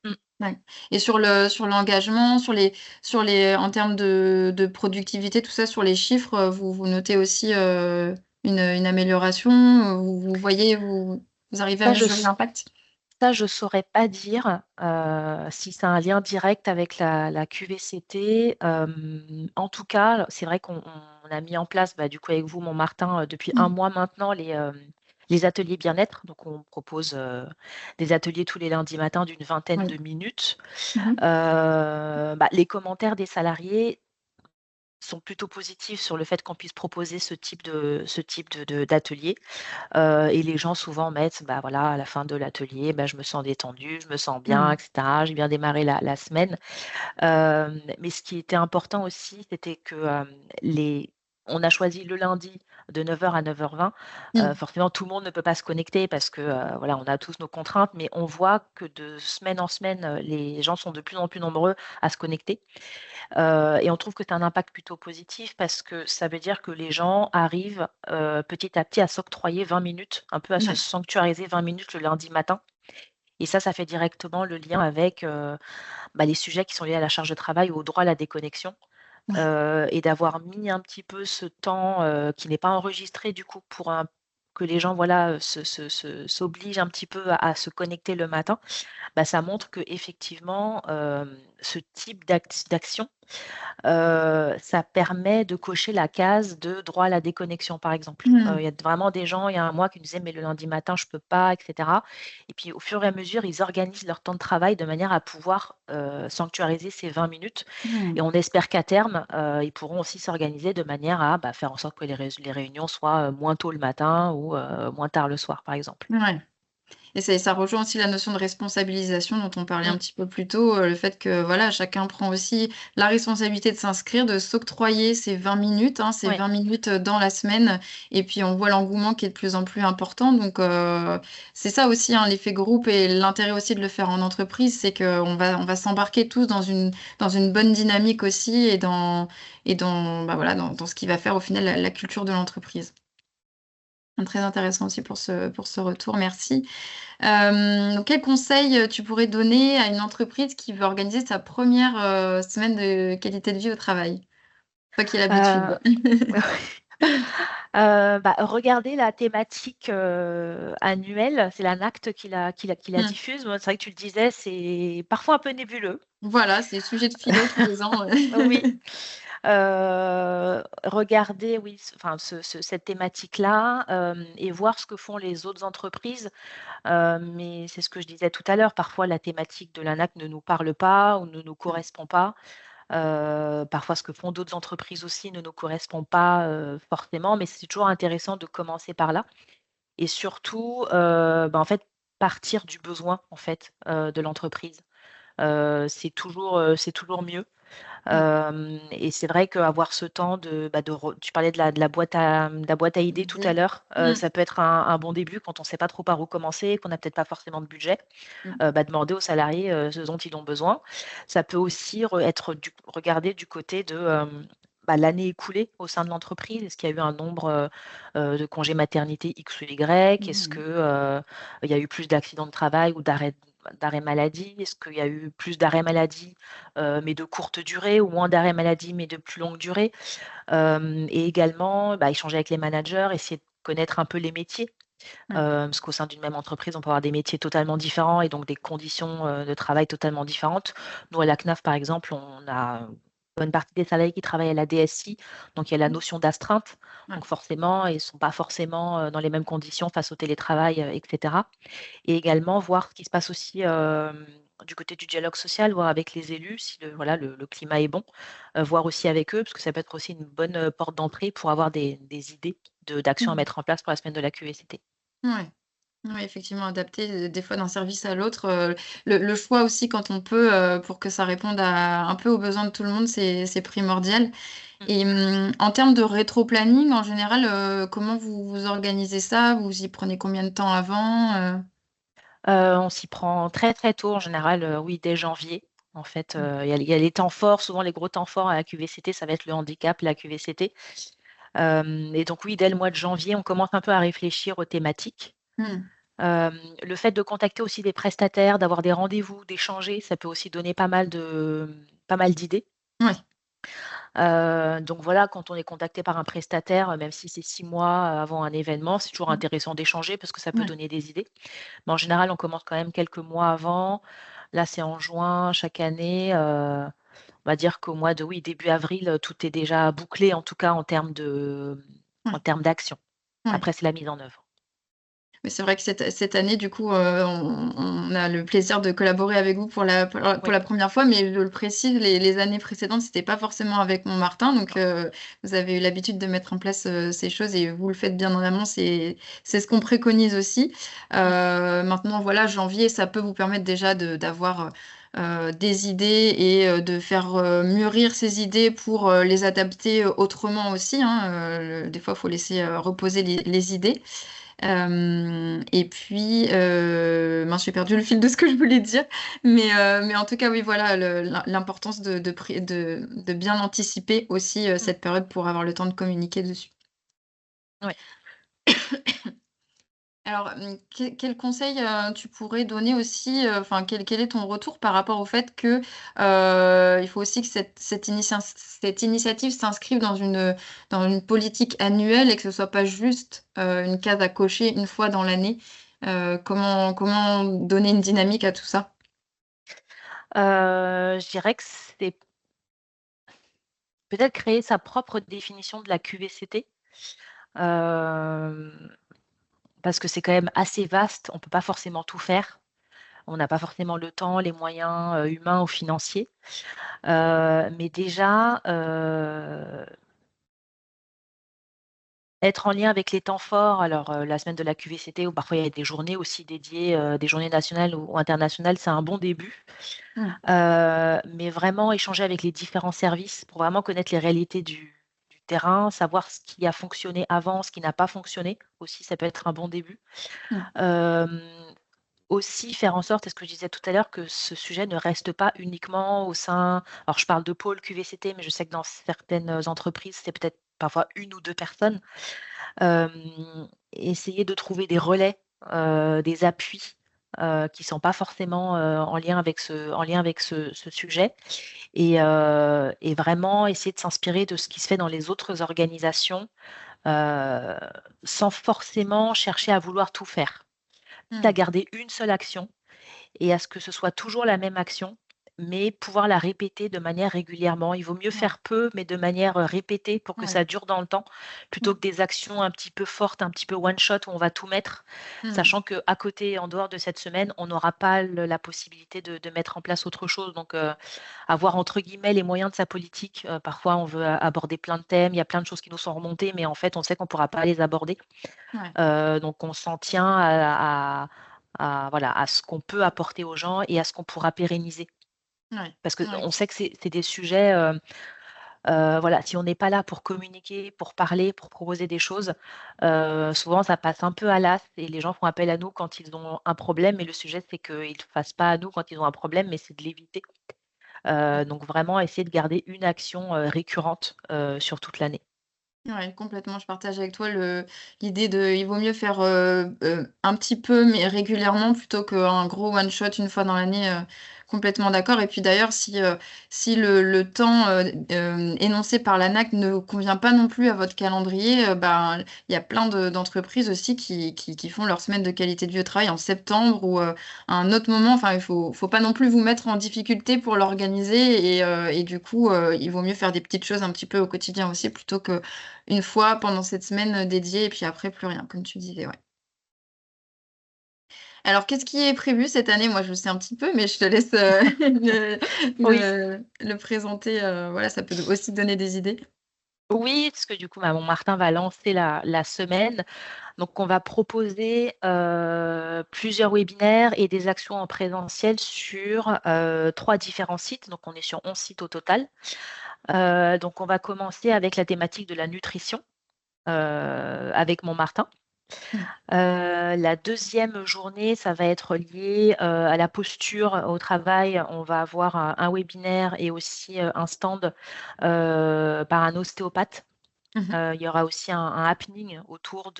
Mmh. ouais et sur l'engagement, sur les en termes de productivité, tout ça, sur les chiffres, vous notez aussi, une amélioration? Vous voyez, vous arrivez à Ça, je mesurer s l'impact? Ça, je saurais pas dire, si ça a un lien direct avec la QVCT. En tout cas, c'est vrai qu'on a mis en place, du coup avec vous, Montmartin, depuis un Mmh. mois maintenant, les ateliers bien-être. Donc on propose, des ateliers tous les lundis matins d'une vingtaine Oui. de minutes. Mmh mh. Les commentaires des salariés sont plutôt positifs sur le fait qu'on puisse proposer ce type d'atelier. Et les gens souvent mettent, voilà, à la fin de l'atelier, je me sens détendue, je me sens bien, Mmh. et cetera. J'ai bien démarré la semaine. Mais ce qui était important aussi, c'était que, on a choisi le lundi de 9 heures à 9h20. Mmh. Forcément, tout le monde ne peut pas se connecter parce que, voilà, on a tous nos contraintes, mais on voit que de semaine en semaine, les gens sont de plus en plus nombreux à se connecter. Et on trouve que c'est un impact plutôt positif parce que ça veut dire que les gens arrivent, petit à petit à s'octroyer 20 minutes, un peu à se Ouais. sanctuariser 20 minutes le lundi matin, et ça fait directement le lien avec, les sujets qui sont liés à la charge de travail ou au droit à la déconnexion. Ouais. et d'avoir mis un petit peu ce temps, qui n'est pas enregistré du coup que les gens voilà, s'obligent un petit peu à se connecter le matin, bah, ça montre qu'effectivement, ce type d'action, ça permet de cocher la case de droit à la déconnexion, par exemple. Mmh. Il y a vraiment des gens, il y a un mois, qui me disaient: «Mais le lundi matin, je peux pas» et cetera, et puis au fur et à mesure, ils organisent leur temps de travail de manière à pouvoir, sanctuariser ces 20 minutes, et Mmh. on espère qu'à terme, ils pourront aussi s'organiser de manière à, bah, faire en sorte que les réunions soient, moins tôt le matin ou, moins tard le soir, par exemple. Ouais. Et ça rejoint aussi la notion de responsabilisation dont on parlait un Mmh, petit peu plus tôt, le fait que, voilà, chacun prend aussi la responsabilité de s'inscrire, de s'octroyer ces 20 minutes, hein, ces ouais. 20 minutes, dans la semaine et puis on voit l'engouement qui est de plus en plus important donc c'est ça aussi, hein, l'effet groupe et l'intérêt aussi de le faire en entreprise, c'est qu'on va s'embarquer tous dans une bonne dynamique aussi et dans, bah, voilà, dans ce qui va faire au final la culture de l'entreprise. Très intéressant aussi pour ce retour, merci. Donc quel conseil, tu pourrais donner à une entreprise qui veut organiser sa première re semaine de qualité de vie au travail? Toi qui as Heu l'habitude. Bah, regardez la thématique, annuelle, c'est l'ANACT qui la Mmh. diffuse. Bon, c'est vrai que tu le disais, c'est parfois un peu nébuleux. Voilà, c'est sujet de philo tous les ans, Oui, regardez, oui, enfin cette thématique-là, et voir ce que font les autres entreprises. Mais c'est ce que je disais tout à l'heure, parfois la thématique de l'ANACT ne nous parle pas ou ne nous Mmh. correspond pas. Parfois ce que font d'autres entreprises aussi ne nous correspond pas, forcément, mais c'est toujours intéressant de commencer par là. Et surtout, bah, en fait, partir du besoin, en fait, de l'entreprise. C'est toujours mieux. Mmh. Et c'est vrai qu'avoir ce temps de, bah, tu parlais de la boîte à idées tout à L'idée. l'heure, Mmh. ça peut être un bon début quand on ne sait pas trop par où commencer, qu'on n'a peut-être pas forcément de budget. Mmh. Bah, demander aux salariés, ce dont ils ont besoin. Ça peut aussi être regardé du côté de, bah, l'année écoulée au sein de l'entreprise. Est-ce qu'il y a eu un nombre, de congés maternité X ou Y? Est-ce que, Mmh. il y a eu plus d'accidents de travail ou d'arrêt maladie? Est-ce qu'il y a eu plus d'arrêts maladie, mais de courte durée, ou moins d'arrêts maladie, mais de plus longue durée? Et également, bah, échanger avec les managers, essayer de connaître un peu les métiers. Ouais. Parce qu'au sein d'une même entreprise, on peut avoir des métiers totalement différents et donc des conditions, de travail totalement différentes. Nous, à la CNAF, par exemple, on a une bonne partie des salariés qui travaillent à la DSI, donc il y a la Mmh. notion d'astreinte. Ouais. Donc forcément, ils ne sont pas forcément, dans les mêmes conditions face au télétravail, et cetera. Et également voir ce qui se passe aussi, du côté du dialogue social, voir avec les élus si le climat est bon, voir aussi avec eux, parce que ça peut être aussi une bonne, porte d'entrée pour avoir des idées d'actions à Mmh. mettre en place pour la semaine de la QVCT. Ouais. Oui, effectivement, adapter, des fois d'un service à l'autre, le choix aussi quand on peut, pour que ça réponde à un peu aux besoins de tout le monde, c'est primordial Mmh. et en termes de rétro-planning, en général, comment vous organisez ça? Vous y prenez combien de temps avant, On s'y prend très, très tôt en général, oui, dès janvier. En fait, Mmh. il y a les temps forts, souvent les gros temps forts à la QVCT, ça va être le handicap, la QVCT. Et donc oui, dès le mois de janvier, on commence un peu à réfléchir aux thématiques. Mmh. Le fait de contacter aussi des prestataires, d'avoir des rendez-vous, d'échanger, ça peut aussi donner pas mal d'idées. Ouais. Donc voilà, quand on est contacté par un prestataire, même si c'est 6 mois avant un événement, c'est toujours Mmh. intéressant d'échanger parce que ça peut Ouais. donner des idées. Mais en général, on commence quand même quelques mois avant. Là, c'est en juin chaque année. On va dire qu'au mois de oui, début avril, tout est déjà bouclé, en tout cas en Ouais. termes d'action. Ouais. Après, c'est la mise en œuvre. Mais c'est vrai que cette année, du coup, on a le plaisir de collaborer avec vous pour Oui, la première fois, mais je le précise, les années précédentes, c'était pas forcément avec Montmartin, donc non. vous avez eu l'habitude de mettre en place, ces choses et vous le faites bien en amont, c'est ce qu'on préconise aussi. Mmh. Maintenant, voilà, janvier, ça peut vous permettre déjà d'avoir, des idées et de faire, mûrir ces idées pour, les adapter, autrement aussi, hein, des fois, il faut laisser, reposer les idées. Et puis, mince, j'ai perdu le fil de ce que je voulais dire, mais en tout cas, oui, voilà, l'importance de bien anticiper aussi, Mmh. cette période pour avoir le temps de communiquer dessus. Ouais. Alors, quel conseil, tu pourrais donner aussi, enfin, quel est ton retour par rapport au fait que, il faut aussi que cette initiative s'inscrive dans une politique annuelle et que ce soit pas juste, une case à cocher une fois dans l'année? Comment donner une dynamique à tout ça? Je dirais que c'est peut-être créer sa propre définition de la QVCT, hem, parce que c'est quand même assez vaste, on peut pas forcément tout faire. On n'a pas forcément le temps, les moyens, humains ou financiers. Mais déjà, être en lien avec les temps forts, alors, la semaine de la QVCT où parfois il y a des journées aussi dédiées, des journées nationales ou internationales, c'est un bon début. Mmh. Mais vraiment échanger avec les différents services pour vraiment connaître les réalités du terrain, savoir ce qui a fonctionné avant, ce qui n'a pas fonctionné aussi, ça peut être un bon début. Mmh. Hem, Aussi faire en sorte, c'est ce que je disais tout à l'heure, que ce sujet ne reste pas uniquement au sein, alors je parle de pôle QVCT, mais je sais que dans certaines entreprises, c'est peut-être parfois une ou 2 personnes. Essayer de trouver des relais, des appuis, qui sont pas forcément, en lien avec ce sujet et vraiment essayer de s'inspirer de ce qui se fait dans les autres organisations, heu, sans forcément chercher à vouloir tout faire. Quitte à Mmh. garder une seule action et à ce que ce soit toujours la même action, mais pouvoir la répéter de manière régulièrement. Il vaut mieux Ouais, faire peu, mais de manière, répétée pour que ouais. ça dure dans le temps, plutôt Mmh. que des actions un petit peu fortes, un petit peu one shot où on va tout mettre, Mmh. sachant qu'à côté, en dehors de cette semaine, on n'aura pas la possibilité de mettre en place autre chose. Donc, avoir entre guillemets «les moyens de sa politique». Parfois, on veut aborder plein de thèmes, il y a plein de choses qui nous sont remontées, mais en fait, on sait qu'on ne pourra pas les aborder. Ouais, Donc on s'en tient voilà, à ce qu'on peut apporter aux gens et à ce qu'on pourra pérenniser. ouais, Parce ouais. qu'on sait que c'est des sujets, voilà, si on n'est pas là pour communiquer, pour parler, pour proposer des choses, souvent ça passe un peu à l'as et les gens font appel à nous quand ils ont un problème, mais le sujet c'est qu'ils ne fassent pas à nous quand ils ont un problème, mais c'est de l'éviter. Donc vraiment essayer de garder une action, récurrente, sur toute l'année. Ouais, complètement, je partage avec toi l'idée de il vaut mieux faire, un petit peu, mais régulièrement plutôt qu'un gros one shot une fois dans l'année, complètement d'accord et puis d'ailleurs si le temps, énoncé par l'ANAC ne convient pas non plus à votre calendrier, ben, il y a plein d'entreprises aussi qui font leur semaine de qualité de vie au travail en septembre ou, à un autre moment. Enfin, il faut pas non plus vous mettre en difficulté pour l'organiser et du coup, il vaut mieux faire des petites choses un petit peu au quotidien aussi plutôt que une fois pendant cette semaine, dédiée et puis après plus rien, comme tu disais, ouais. Alors qu'est-ce qui est prévu cette année? Moi, je sais un petit peu, mais je te laisse, Oui. le présenter, voilà, ça peut aussi donner des idées. Oui, parce que du coup, Montmartin va lancer la semaine. Donc on va proposer, plusieurs webinaires et des actions en présentiel sur, 3 différents sites. Donc on est sur 11 sites au total. Donc on va commencer avec la thématique de la nutrition, avec Montmartin. Mmh. La deuxième journée, ça va être lié, à la posture au travail. On va avoir un webinaire et aussi, un stand, par un ostéopathe. Mmh mh. Il y aura aussi un happening autour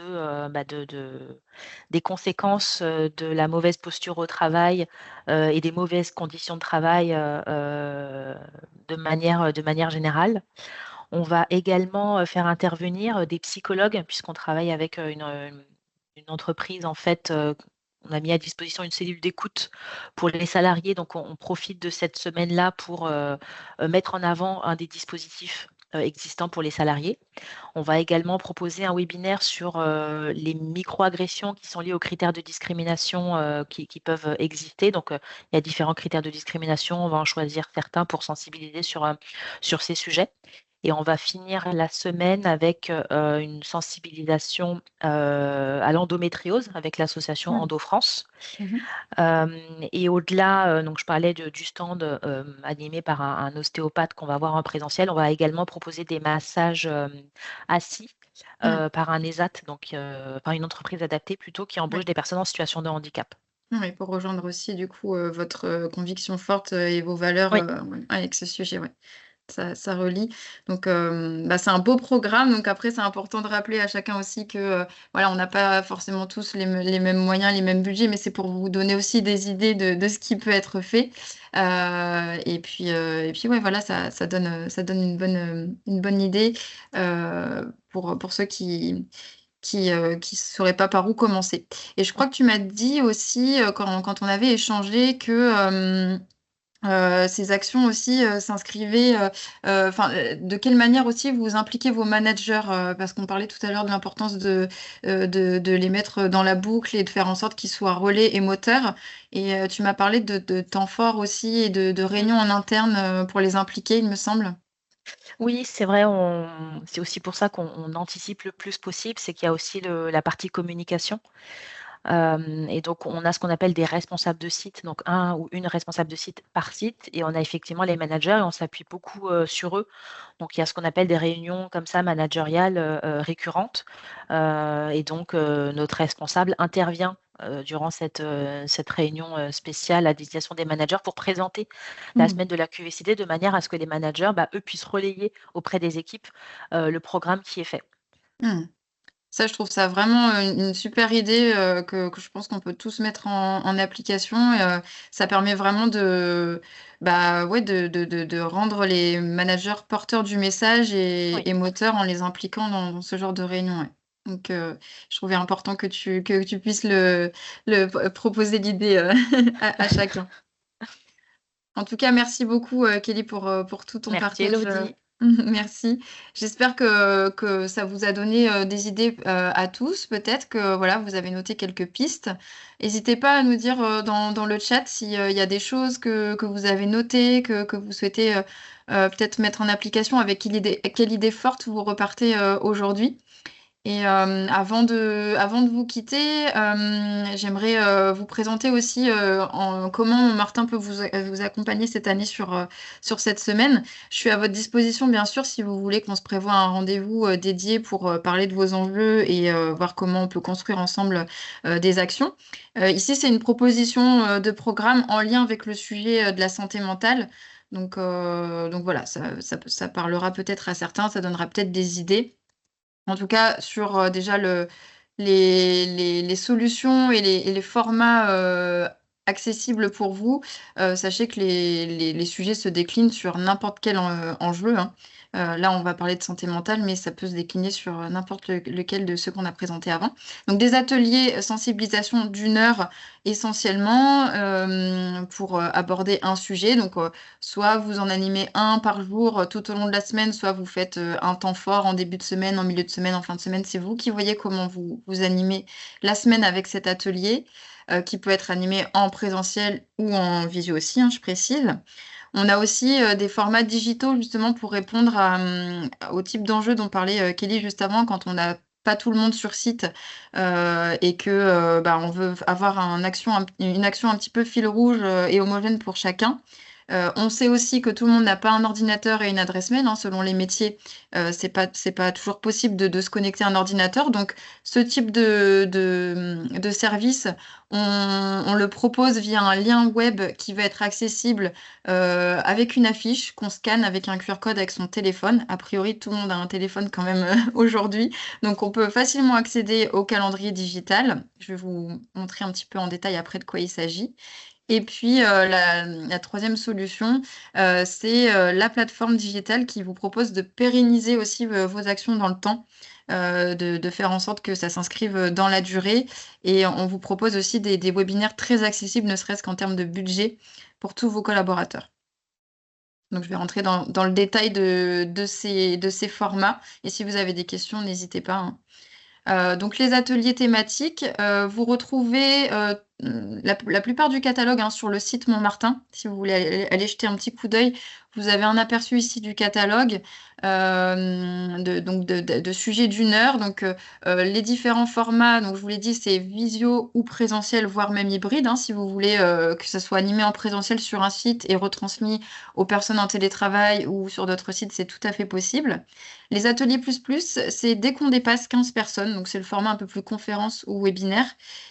des conséquences, de la mauvaise posture au travail, et des mauvaises conditions de travail, de manière générale. On va également, faire intervenir, des psychologues puisqu'on travaille avec, une entreprise en fait, on a mis à disposition une cellule d'écoute pour les salariés, donc on profite de cette semaine-là pour, mettre en avant un des dispositifs, existants pour les salariés. On va également proposer un webinaire sur, les microagressions qui sont liées aux critères de discrimination, qui peuvent exister. Donc, il y a différents critères de discrimination. On va en choisir certains pour sensibiliser sur ces sujets et on va finir la semaine avec, une sensibilisation, à l'endométriose avec l'association Mmh. Endo France. Mmh mh. Hem Et au-delà, donc je parlais du stand, animé par un ostéopathe qu'on va voir en présentiel. On va également proposer des massages, assis, Mmh. par un ESAT, donc par une entreprise adaptée plutôt, qui embauche Oui. des personnes en situation de handicap. Oui, pour rejoindre aussi du coup, votre, conviction forte, et vos valeurs, Oui. ouais, avec ce sujet, ouais. ça relie. Donc, bah, c'est un beau programme. Donc après, c'est important de rappeler à chacun aussi que voilà, on n'a pas forcément tous les mêmes moyens, les mêmes budgets, mais c'est pour vous donner aussi des idées de ce qui peut être fait. Et puis ouais, voilà, ça donne une bonne idée pour ceux qui sauraient pas par où commencer. Et je crois que tu m'as dit aussi, quand on avait échangé, que ces actions aussi s'inscrivaient, enfin, de quelle manière aussi vous impliquez vos managers, parce qu'on parlait tout à l'heure de l'importance de les mettre dans la boucle et de faire en sorte qu'ils soient relais et moteurs. Et tu m'as parlé de temps forts aussi et de réunions en interne pour les impliquer, il me semble. Oui, c'est vrai, c'est aussi pour ça qu'on anticipe le plus possible, c'est qu'il y a aussi la partie communication. Et donc, on a ce qu'on appelle des responsables de site, donc un ou une responsable de site par site, et on a effectivement les managers et on s'appuie beaucoup sur eux. Donc, il y a ce qu'on appelle des réunions comme ça managériales récurrentes. Et donc, notre responsable intervient durant cette réunion spéciale à destination des managers pour présenter la Mhm. semaine de la QVCD de manière à ce que les managers, bah, eux, puissent relayer auprès des équipes le programme qui est fait. Mhm. Ça, je trouve ça vraiment une super idée que je pense qu'on peut tous mettre en application. Et, ça permet vraiment bah, ouais, de rendre les managers porteurs du message Oui, et moteurs en les impliquant dans ce genre de réunion. Ouais. Donc, je trouvais important que tu puisses proposer l'idée à chacun. En tout cas, merci beaucoup, Kelly, pour tout ton merci partage. Elodie. Merci. J'espère que ça vous a donné des idées à tous. Peut-être que voilà, vous avez noté quelques pistes. N'hésitez pas à nous dire dans le chat s'il y a des choses que vous avez notées, que vous souhaitez peut-être mettre en application, avec quelle idée forte vous repartez aujourd'hui. Et avant de vous quitter, j'aimerais vous présenter aussi comment Martin peut vous accompagner cette année sur cette semaine. Je suis à votre disposition, bien sûr, si vous voulez qu'on se prévoie un rendez-vous dédié pour parler de vos enjeux et voir comment on peut construire ensemble des actions. Ici, c'est une proposition de programme en lien avec le sujet de la santé mentale. Donc voilà, ça parlera peut-être à certains, ça donnera peut-être des idées. En tout cas, sur déjà les solutions et les formats accessibles pour vous, sachez que les sujets se déclinent sur n'importe quel enjeu, hein. Là, on va parler de santé mentale, mais ça peut se décliner sur n'importe lequel de ceux qu'on a présentés avant. Donc, des ateliers sensibilisation d'1 heure essentiellement pour aborder un sujet. Donc, soit vous en animez un par jour tout au long de la semaine, soit vous faites un temps fort en début de semaine, en milieu de semaine, en fin de semaine. C'est vous qui voyez comment vous animez la semaine avec cet atelier, qui peut être animé en présentiel ou en visio aussi, hein, je précise. On a aussi des formats digitaux justement pour répondre au type d'enjeux dont parlait Kelly juste avant, quand on n'a pas tout le monde sur site et que bah, on veut avoir une action un petit peu fil rouge et homogène pour chacun. On sait aussi que tout le monde n'a pas un ordinateur et une adresse mail, hein, selon les métiers. C'est pas toujours possible de se connecter à un ordinateur. Donc, ce type de service, on le propose via un lien web qui va être accessible avec une affiche qu'on scanne avec un QR code avec son téléphone. A priori, tout le monde a un téléphone quand même aujourd'hui. Donc, on peut facilement accéder au calendrier digital. Je vais vous montrer un petit peu en détail après de quoi il s'agit. Et puis, la troisième solution, c'est la plateforme digitale qui vous propose de pérenniser aussi vos actions dans le temps, de faire en sorte que ça s'inscrive dans la durée. Et on vous propose aussi des webinaires très accessibles, ne serait-ce qu'en termes de budget, pour tous vos collaborateurs. Donc, je vais rentrer dans le détail de ces formats. Et si vous avez des questions, n'hésitez pas, hein. Donc les ateliers thématiques, vous retrouvez la plupart du catalogue, hein, sur le site Montmartin. Si vous voulez aller jeter un petit coup d'œil, vous avez un aperçu ici du catalogue de sujets d'1 heure. Donc les différents formats, donc je vous l'ai dit, c'est visio ou présentiel, voire même hybride, hein, si vous voulez que ça soit animé en présentiel sur un site et retransmis aux personnes en télétravail ou sur d'autres sites, c'est tout à fait possible. Les ateliers plus plus, c'est dès qu'on dépasse 15 personnes, donc c'est le format un peu plus conférence ou webinaire,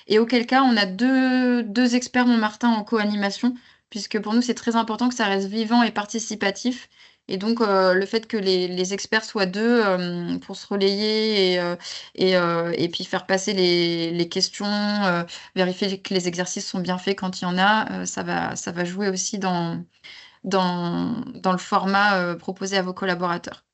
et auquel cas on a deux experts Montmartin en co-animation, puisque pour nous c'est très important que ça reste vivant et participatif, Et donc, le fait que les experts soient deux pour se relayer et puis faire passer les questions, vérifier que les exercices sont bien faits quand il y en a, ça va jouer aussi dans le format proposé à vos collaborateurs.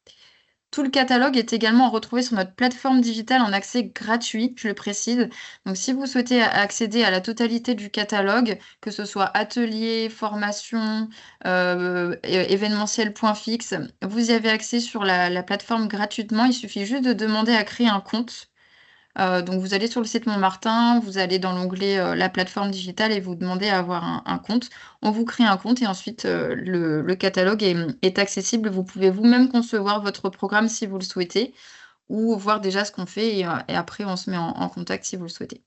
Tout le catalogue est également retrouvé sur notre plateforme digitale en accès gratuit, je le précise. Donc, si vous souhaitez accéder à la totalité du catalogue, que ce soit atelier, formation, événementiel point fixe, vous y avez accès sur la plateforme gratuitement. Il suffit juste de demander à créer un compte. Donc, vous allez sur le site Montmartin, vous allez dans l'onglet la plateforme digitale et vous demandez à avoir un compte. On vous crée un compte et ensuite le catalogue est accessible. Vous pouvez vous-même concevoir votre programme si vous le souhaitez ou voir déjà ce qu'on fait et après on se met en contact si vous le souhaitez.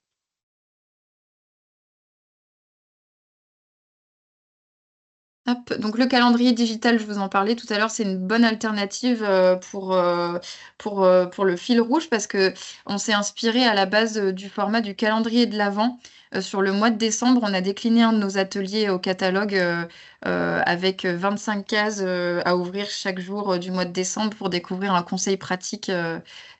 Hop, donc le calendrier digital, je vous en parlais tout à l'heure, c'est une bonne alternative pour le fil rouge parce que on s'est inspiré à la base du format du calendrier de l'Avent. Sur le mois de décembre, on a décliné un de nos ateliers au catalogue avec 25 cases à ouvrir chaque jour du mois de décembre pour découvrir un conseil pratique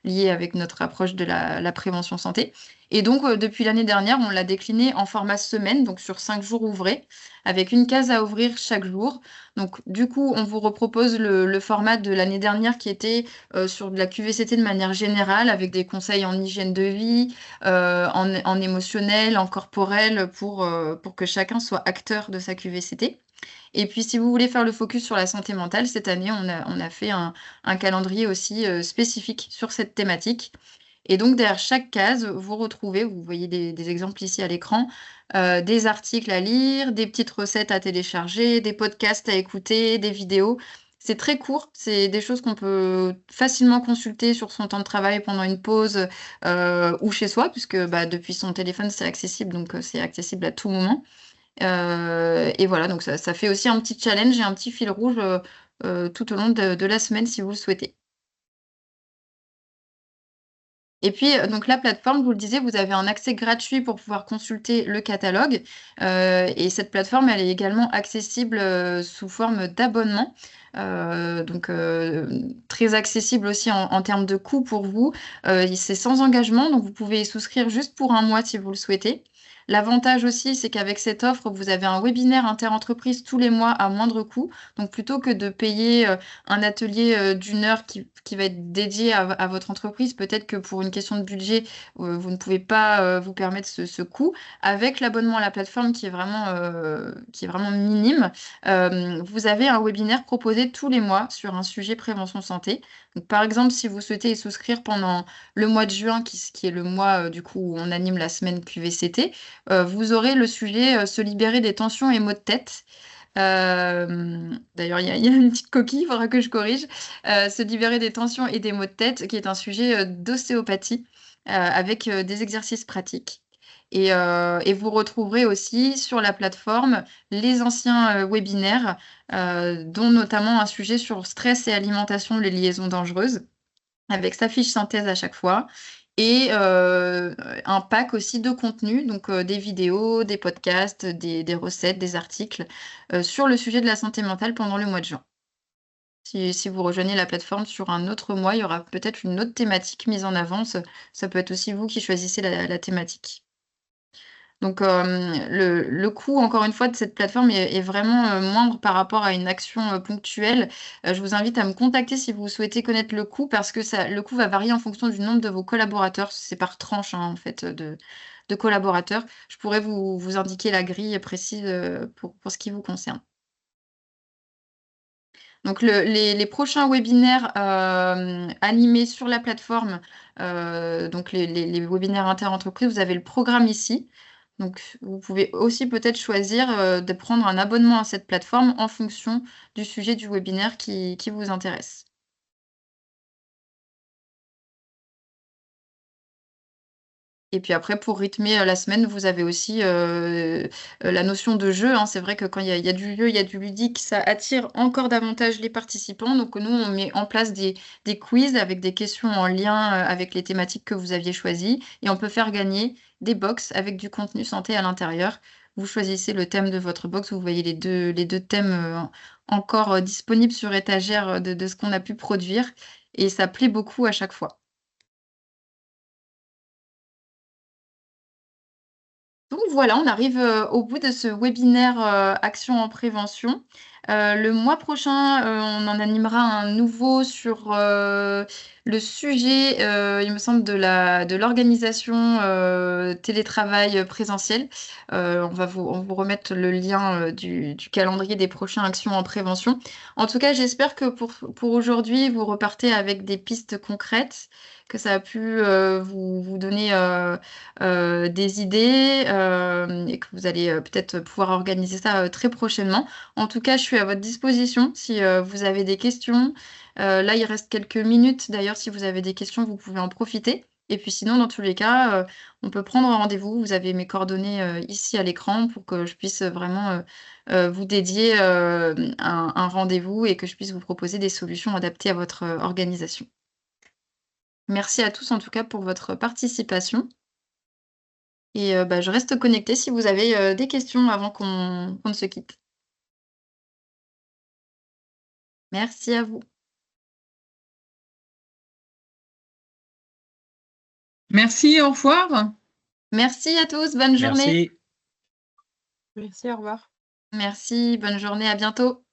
lié avec notre approche de la prévention santé. Et donc, depuis l'année dernière, on l'a décliné en format semaine, donc sur 5 jours ouvrés avec une case à ouvrir chaque jour. Donc, du coup, on vous repropose le format de l'année dernière qui était sur de la QVCT de manière générale, avec des conseils en hygiène de vie, en émotionnel, en corporel, pour que chacun soit acteur de sa QVCT. Et puis, si vous voulez faire le focus sur la santé mentale, cette année, on a fait un calendrier aussi spécifique sur cette thématique. Et donc, derrière chaque case, vous retrouvez, vous voyez des exemples ici à l'écran, des articles à lire, des petites recettes à télécharger, des podcasts à écouter, des vidéos. C'est très court, c'est des choses qu'on peut facilement consulter sur son temps de travail pendant une pause ou chez soi, puisque bah, depuis son téléphone, c'est accessible, donc c'est accessible à tout moment. Et voilà, donc ça fait aussi un petit challenge et un petit fil rouge tout au long de la semaine si vous le souhaitez. Et puis, donc la plateforme, je vous le disais, vous avez un accès gratuit pour pouvoir consulter le catalogue, et cette plateforme, elle est également accessible, sous forme d'abonnement, très accessible aussi en termes de coût pour vous. C'est sans engagement, donc vous pouvez y souscrire juste pour un mois si vous le souhaitez. L'avantage aussi, c'est qu'avec cette offre, vous avez un webinaire interentreprise tous les mois à moindre coût. Donc plutôt que de payer, un atelier d'une heure qui va être dédié à votre entreprise. Peut-être que pour une question de budget, vous ne pouvez pas vous permettre ce coût. Avec l'abonnement à la plateforme qui est vraiment minime, vous avez un webinaire proposé tous les mois sur un sujet prévention santé. Donc, par exemple, si vous souhaitez y souscrire pendant le mois de juin, qui est le mois du coup où on anime la semaine QVCT, vous aurez le sujet se libérer des tensions et maux de tête. D'ailleurs, il y a une petite coquille, il faudra que je corrige. Se libérer des tensions et des maux de tête, qui est un sujet d'ostéopathie avec des exercices pratiques. Et vous retrouverez aussi sur la plateforme les anciens webinaires, dont notamment un sujet sur stress et alimentation, les liaisons dangereuses avec sa fiche synthèse à chaque fois et un pack aussi de contenu, donc des vidéos, des podcasts, des recettes, des articles, sur le sujet de la santé mentale pendant le mois de juin. Si vous rejoignez la plateforme sur un autre mois, il y aura peut-être une autre thématique mise en avant. Ça peut être aussi vous qui choisissez la thématique. Donc, le coût, encore une fois, de cette plateforme est vraiment moindre par rapport à une action ponctuelle. Je vous invite à me contacter si vous souhaitez connaître le coût, parce que le coût va varier en fonction du nombre de vos collaborateurs. C'est par tranche, hein, en fait, de collaborateurs. Je pourrais vous indiquer la grille précise pour ce qui vous concerne. Donc, les prochains webinaires animés sur la plateforme, donc les webinaires inter-entreprises, vous avez le programme ici. Donc, vous pouvez aussi peut-être choisir de prendre un abonnement à cette plateforme en fonction du sujet du webinaire qui vous intéresse. Et puis après, pour rythmer la semaine, vous avez aussi la notion de jeu, hein. C'est vrai que quand il y a du jeu, il y a du ludique, ça attire encore davantage les participants. Donc nous, on met en place des quiz avec des questions en lien avec les thématiques que vous aviez choisies. Et on peut faire gagner des box avec du contenu santé à l'intérieur. Vous choisissez le thème de votre box, vous voyez les deux thèmes encore disponible sur étagère de ce qu'on a pu produire et ça plaît beaucoup à chaque fois. Donc voilà, on arrive, au bout de ce webinaire, Action en prévention. Le mois prochain, on en animera un nouveau sur, le sujet, il me semble de l'organisation, télétravail, présentiel. On va vous remettre le lien, du calendrier des prochains Actions en prévention. En tout cas, j'espère que pour aujourd'hui, vous repartez avec des pistes concrètes, que ça a pu, vous donner, des idées et que vous allez peut-être pouvoir organiser ça très prochainement. En tout cas, je suis à votre disposition si vous avez des questions. Là, il reste quelques minutes. D'ailleurs, si vous avez des questions, vous pouvez en profiter. Et puis sinon, dans tous les cas, on peut prendre rendez-vous. Vous avez mes coordonnées ici à l'écran pour que je puisse vraiment vous dédier un rendez-vous et que je puisse vous proposer des solutions adaptées à votre organisation. Merci à tous en tout cas pour votre participation. Et bah, je reste connectée si vous avez, des questions avant qu'on ne se quitte. Merci à vous. Merci, au revoir. Merci à tous, bonne journée. Merci. Merci, au revoir. Merci, bonne journée, à bientôt.